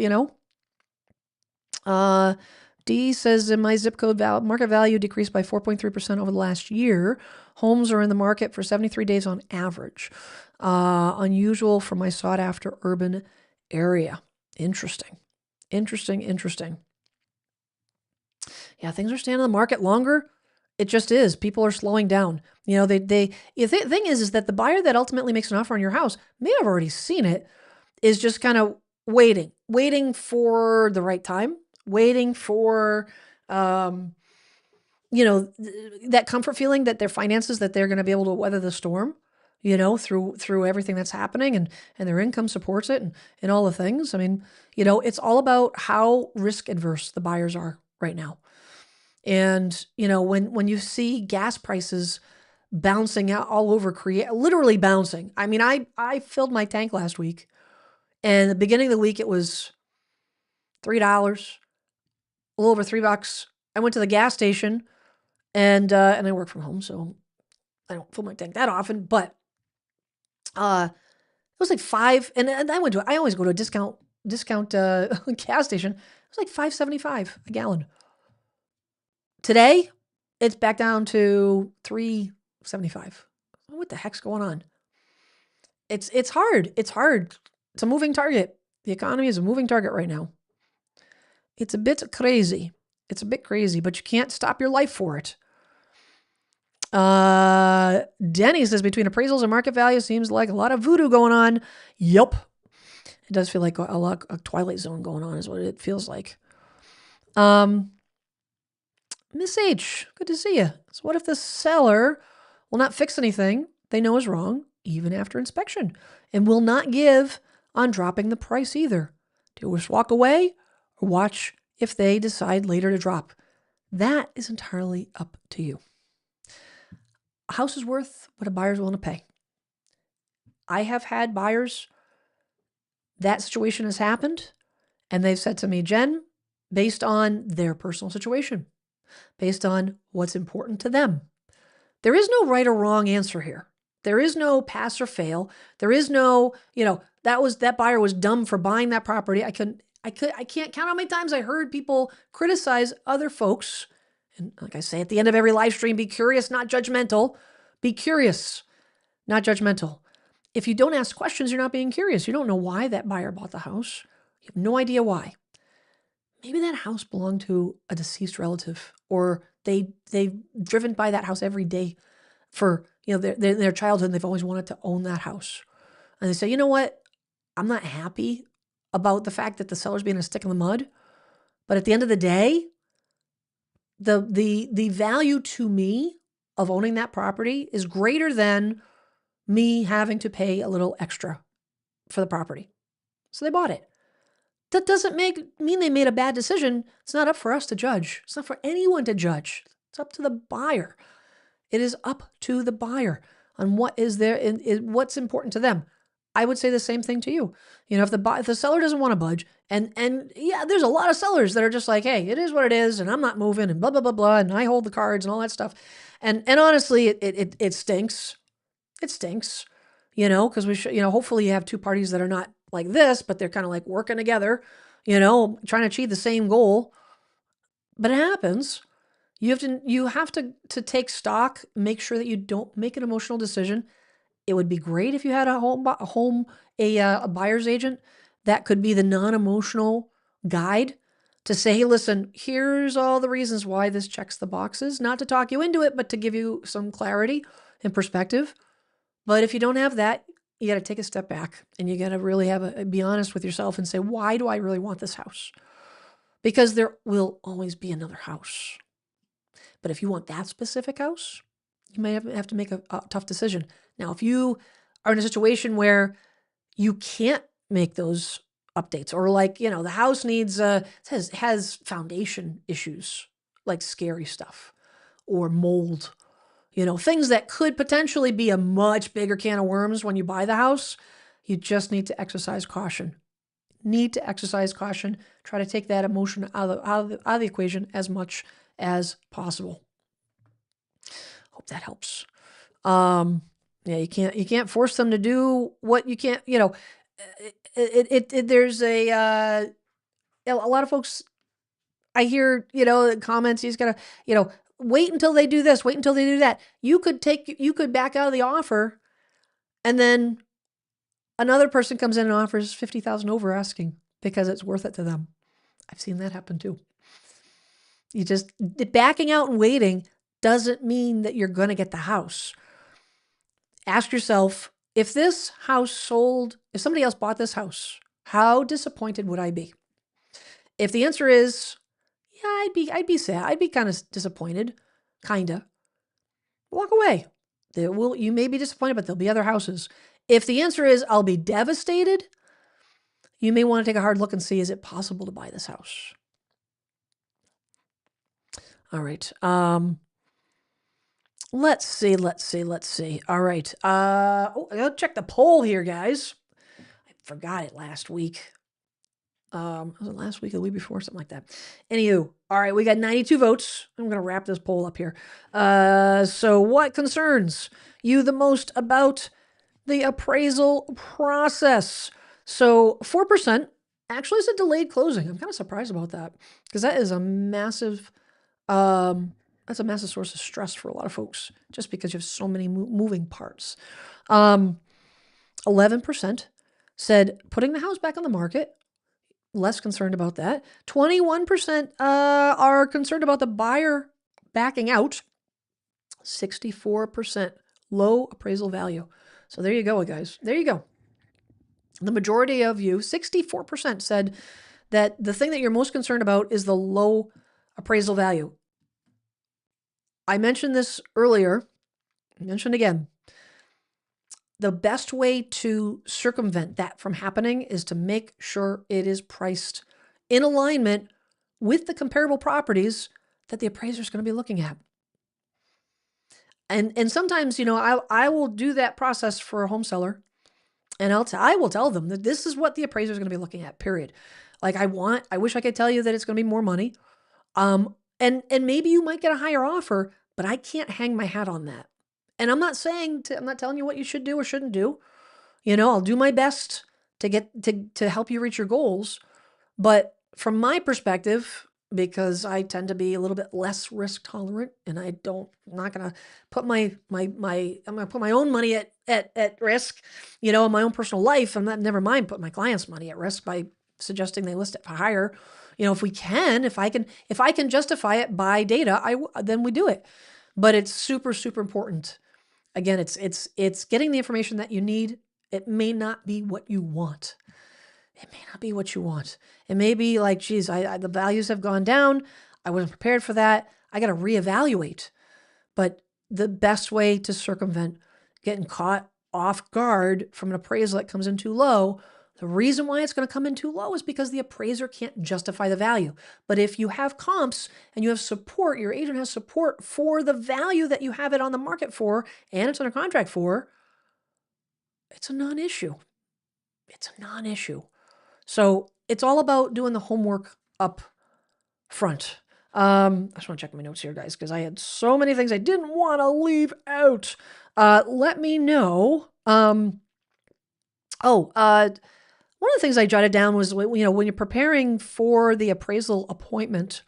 D says in my zip code, market value decreased by 4.3% over the last year. Homes are in the market for 73 days on average. Unusual for my sought after urban area. Interesting. Yeah, things are staying on the market longer. It just is. People are slowing down. The thing is that the buyer that ultimately makes an offer on your house may have already seen it, is just kind of waiting for the right time, waiting for, that comfort feeling that their finances, that they're going to be able to weather the storm, through everything that's happening, and their income supports it, and all the things. I mean, it's all about how risk adverse the buyers are right now. And, when you see gas prices bouncing out all over, literally bouncing. I mean, I filled my tank last week, and at the beginning of the week, it was $3, a little over $3. I went to the gas station, and I work from home, so I don't fill my tank that often, but it was like $5, and I always go to a discount gas station. It was like $5.75 a gallon. Today, it's back down to $3.75. What the heck's going on? It's hard. It's hard. It's a moving target. The economy is a moving target right now. It's a bit crazy. But you can't stop your life for it. Denny says between appraisals and market value seems like a lot of voodoo going on. Yup. It does feel like a Twilight Zone going on is what it feels like. Miss H, good to see you. So what if the seller will not fix anything they know is wrong, even after inspection, and will not give on dropping the price either? Do we just walk away or watch if they decide later to drop? That is entirely up to you. A house is worth what a buyer's willing to pay. I have had buyers, that situation has happened, and they've said to me, Jen, based on their personal situation, based on what's important to them. There is no right or wrong answer here. There is no pass or fail. There is no, that buyer was dumb for buying that property. I can't count how many times I heard people criticize other folks. And like I say at the end of every live stream, be curious, not judgmental. Be curious, not judgmental. If you don't ask questions, you're not being curious. You don't know why that buyer bought the house. You have no idea why. Maybe that house belonged to a deceased relative, or they've driven by that house every day for their childhood, and they've always wanted to own that house. And they say, you know what? I'm not happy about the fact that the seller's being a stick in the mud. But at the end of the day, the value to me of owning that property is greater than me having to pay a little extra for the property. So they bought it. That doesn't mean they made a bad decision. It's not up for us to judge. It's not for anyone to judge. It's up to the buyer. It is up to the buyer on what is there and what's important to them. I would say the same thing to you. If the seller doesn't want to budge, and yeah, there's a lot of sellers that are just like, hey, it is what it is, and I'm not moving, and blah blah blah blah, and I hold the cards and all that stuff, and honestly, it stinks. It stinks, because we should, hopefully you have two parties that are not like this, but they're kind of like working together, trying to achieve the same goal. But it happens. You have to take stock, make sure that you don't make an emotional decision. It would be great if you had a buyer's agent that could be the non-emotional guide to say, hey, listen, here's all the reasons why this checks the boxes, not to talk you into it, but to give you some clarity and perspective. But if you don't have that, you got to take a step back, and you got to really be honest with yourself and say, why do I really want this house? Because there will always be another house. But if you want that specific house, you may have to make a tough decision. Now, if you are in a situation where you can't make those updates, or the house needs has foundation issues, like scary stuff or mold, things that could potentially be a much bigger can of worms when you buy the house, you just need to exercise caution. Try to take that emotion out of the equation as much as possible. Hope that helps. Yeah, you can't force them to do what you can't, there's a lot of folks I hear, comments, you just gotta, wait until they do this, wait until they do that. You could back out of the offer, and then another person comes in and offers 50,000 over asking because it's worth it to them. I've seen that happen too. Backing out and waiting doesn't mean that you're going to get the house. Ask yourself, if this house sold, if somebody else bought this house, how disappointed would I be? If the answer is, yeah, I'd be sad. I'd be kind of disappointed, kinda. Walk away. You may be disappointed, but there'll be other houses. If the answer is, I'll be devastated, you may want to take a hard look and see, is it possible to buy this house? All right. Let's see. All right. I'll check the poll here, guys. I forgot it last week. Was it last week or the week before? Something like that. Anywho, all right, we got 92 votes. I'm going to wrap this poll up here. So what concerns you the most about the appraisal process? So 4% actually is a delayed closing. I'm kind of surprised about that, because that is a massive, that's a massive source of stress for a lot of folks, just because you have so many moving parts. 11% said putting the house back on the market. Less concerned about that. 21% are concerned about the buyer backing out. 64% low appraisal value. So there you go, guys. There you go. The majority of you, 64%, said that the thing that you're most concerned about is the low appraisal value. I mentioned this earlier. I mentioned again. The best way to circumvent that from happening is to make sure it is priced in alignment with the comparable properties that the appraiser is going to be looking at. And sometimes, I will do that process for a home seller, and I will tell them that this is what the appraiser is going to be looking at, period. Like I wish I could tell you that it's going to be more money. And And maybe you might get a higher offer, but I can't hang my hat on that. And I'm not telling you what you should do or shouldn't do. I'll do my best to help you reach your goals. But from my perspective, because I tend to be a little bit less risk tolerant, and I'm not gonna put I'm gonna put my own money at risk, in my own personal life. Never mind put my clients' money at risk by suggesting they list it for higher. If I can justify it by data, then we do it. But it's super, super important. Again, it's getting the information that you need. It may not be what you want. It may not be what you want. It may be like, geez, the values have gone down. I wasn't prepared for that. I got to reevaluate. But the best way to circumvent getting caught off guard from an appraisal that comes in too low, the reason why it's going to come in too low is because the appraiser can't justify the value. But if you have comps and you have support, your agent has support for the value that you have it on the market for and it's under contract for, it's a non-issue. It's a non-issue. So it's all about doing the homework up front. I just want to check my notes here, guys, because I had so many things I didn't want to leave out. Let me know. One of the things I jotted down was, when you're preparing for the appraisal appointment,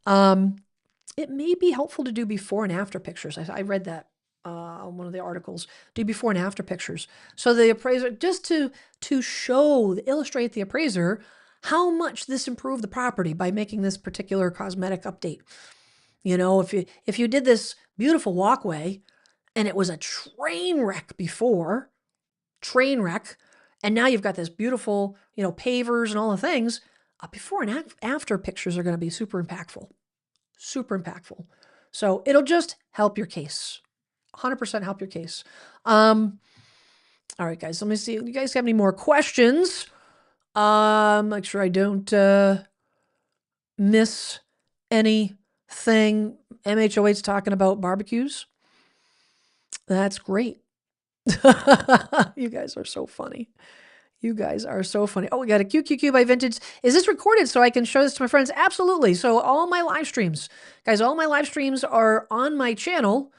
it may be helpful to do before and after pictures. I read that on one of the articles. Do before and after pictures. So the appraiser, just to illustrate the appraiser how much this improved the property by making this particular cosmetic update. If you did this beautiful walkway and it was a train wreck before, and now you've got this beautiful, pavers and all the things, before and after pictures are going to be super impactful. Super impactful. So it'll just help your case. 100% help your case. All right, guys, let me see. You guys have any more questions? Make sure I don't miss anything. MHOA's talking about barbecues. That's great. You guys are so funny. You guys are so funny. Oh, we got a QQQ by Vintage. Is this recorded so I can show this to my friends? Absolutely. So all my live streams, guys, all my live streams are on my channel.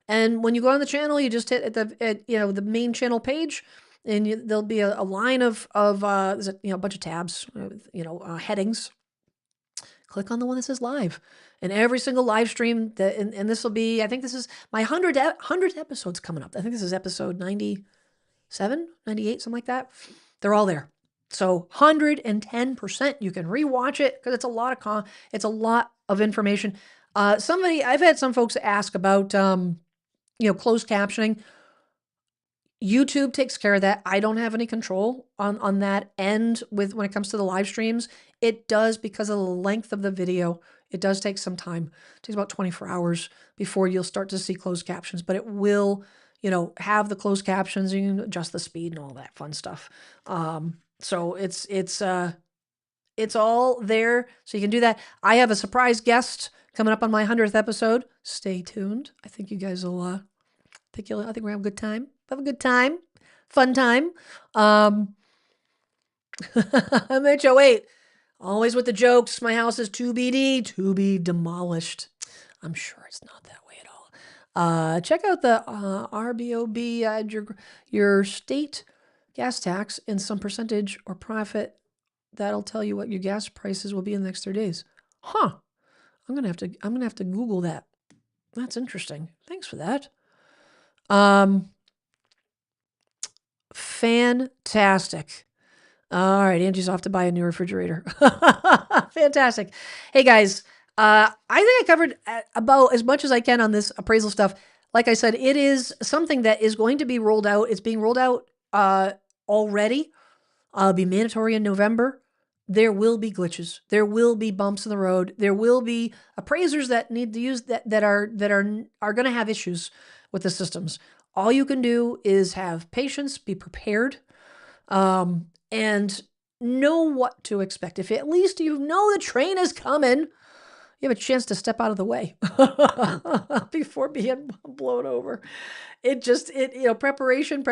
And when you go on the channel, you just hit the main channel page, and there'll be a line of a bunch of tabs, headings. Click on the one that says live, and every single live stream and this will be, I think this is my 100th episode's coming up. I think this is episode 97, 98, something like that. They're all there. So 110%. You can rewatch it because it's a lot of information. I've had some folks ask about, closed captioning. YouTube takes care of that. I don't have any control on that end when it comes to the live streams. It does, because of the length of the video. It does take some time. It takes about 24 hours before you'll start to see closed captions, but it will, have the closed captions. You can adjust the speed and all that fun stuff. So it's all there. So you can do that. I have a surprise guest coming up on my 100th episode. Stay tuned. I think you guys will, I think we're having a good time. Have a good time. Fun time. MHO8. Always with the jokes. My house is 2BD, to be demolished. I'm sure it's not that way at all. Check out the RBOB. Add your state gas tax and some percentage or profit. That'll tell you what your gas prices will be in the next 30 days. Huh. I'm gonna have to Google that. That's interesting. Thanks for that. Fantastic. All right, Angie's off to buy a new refrigerator. Fantastic. Hey guys, I think I covered about as much as I can on this appraisal stuff. Like I said, it is something that is going to be rolled out. It's being rolled out already. It'll be mandatory in November. There will be glitches. There will be bumps in the road. There will be appraisers that need to use that are going to have issues with the systems. All you can do is have patience, be prepared, and know what to expect. If at least you know the train is coming, you have a chance to step out of the way before being blown over. Preparation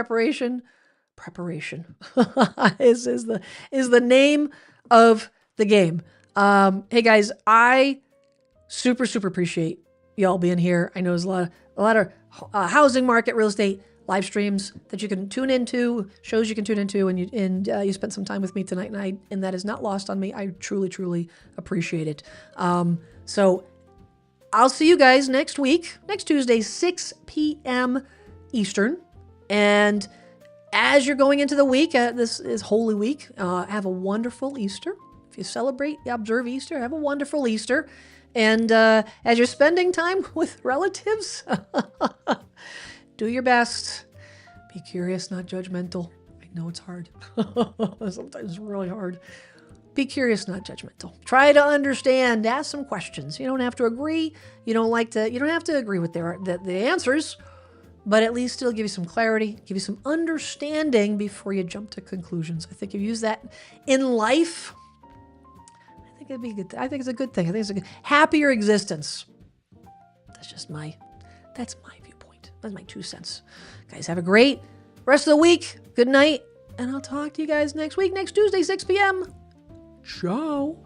is the name of the game. Hey guys, I Super, super appreciate y'all being here. I know there's a lot of housing market, real estate live streams that you can tune into, shows you can tune into, and you spent some time with me tonight, and that is not lost on me. I truly, truly appreciate it. So I'll see you guys next week, next Tuesday, 6 p.m. Eastern. And as you're going into the week, this is Holy Week, have a wonderful Easter. If you celebrate, observe Easter, have a wonderful Easter. And as you're spending time with relatives, do your best. Be curious, not judgmental. I know it's hard. Sometimes it's really hard. Be curious, not judgmental. Try to understand. Ask some questions. You don't have to agree. You don't have to agree with the answers, but at least it'll give you some clarity, give you some understanding before you jump to conclusions. I think if you use that in life, I think it'd be good. I think it's a good thing. I think it's a happier existence. That's my viewpoint. That's my 2 cents. Guys, have a great rest of the week. Good night. And I'll talk to you guys next week, next Tuesday, 6 p.m. Ciao.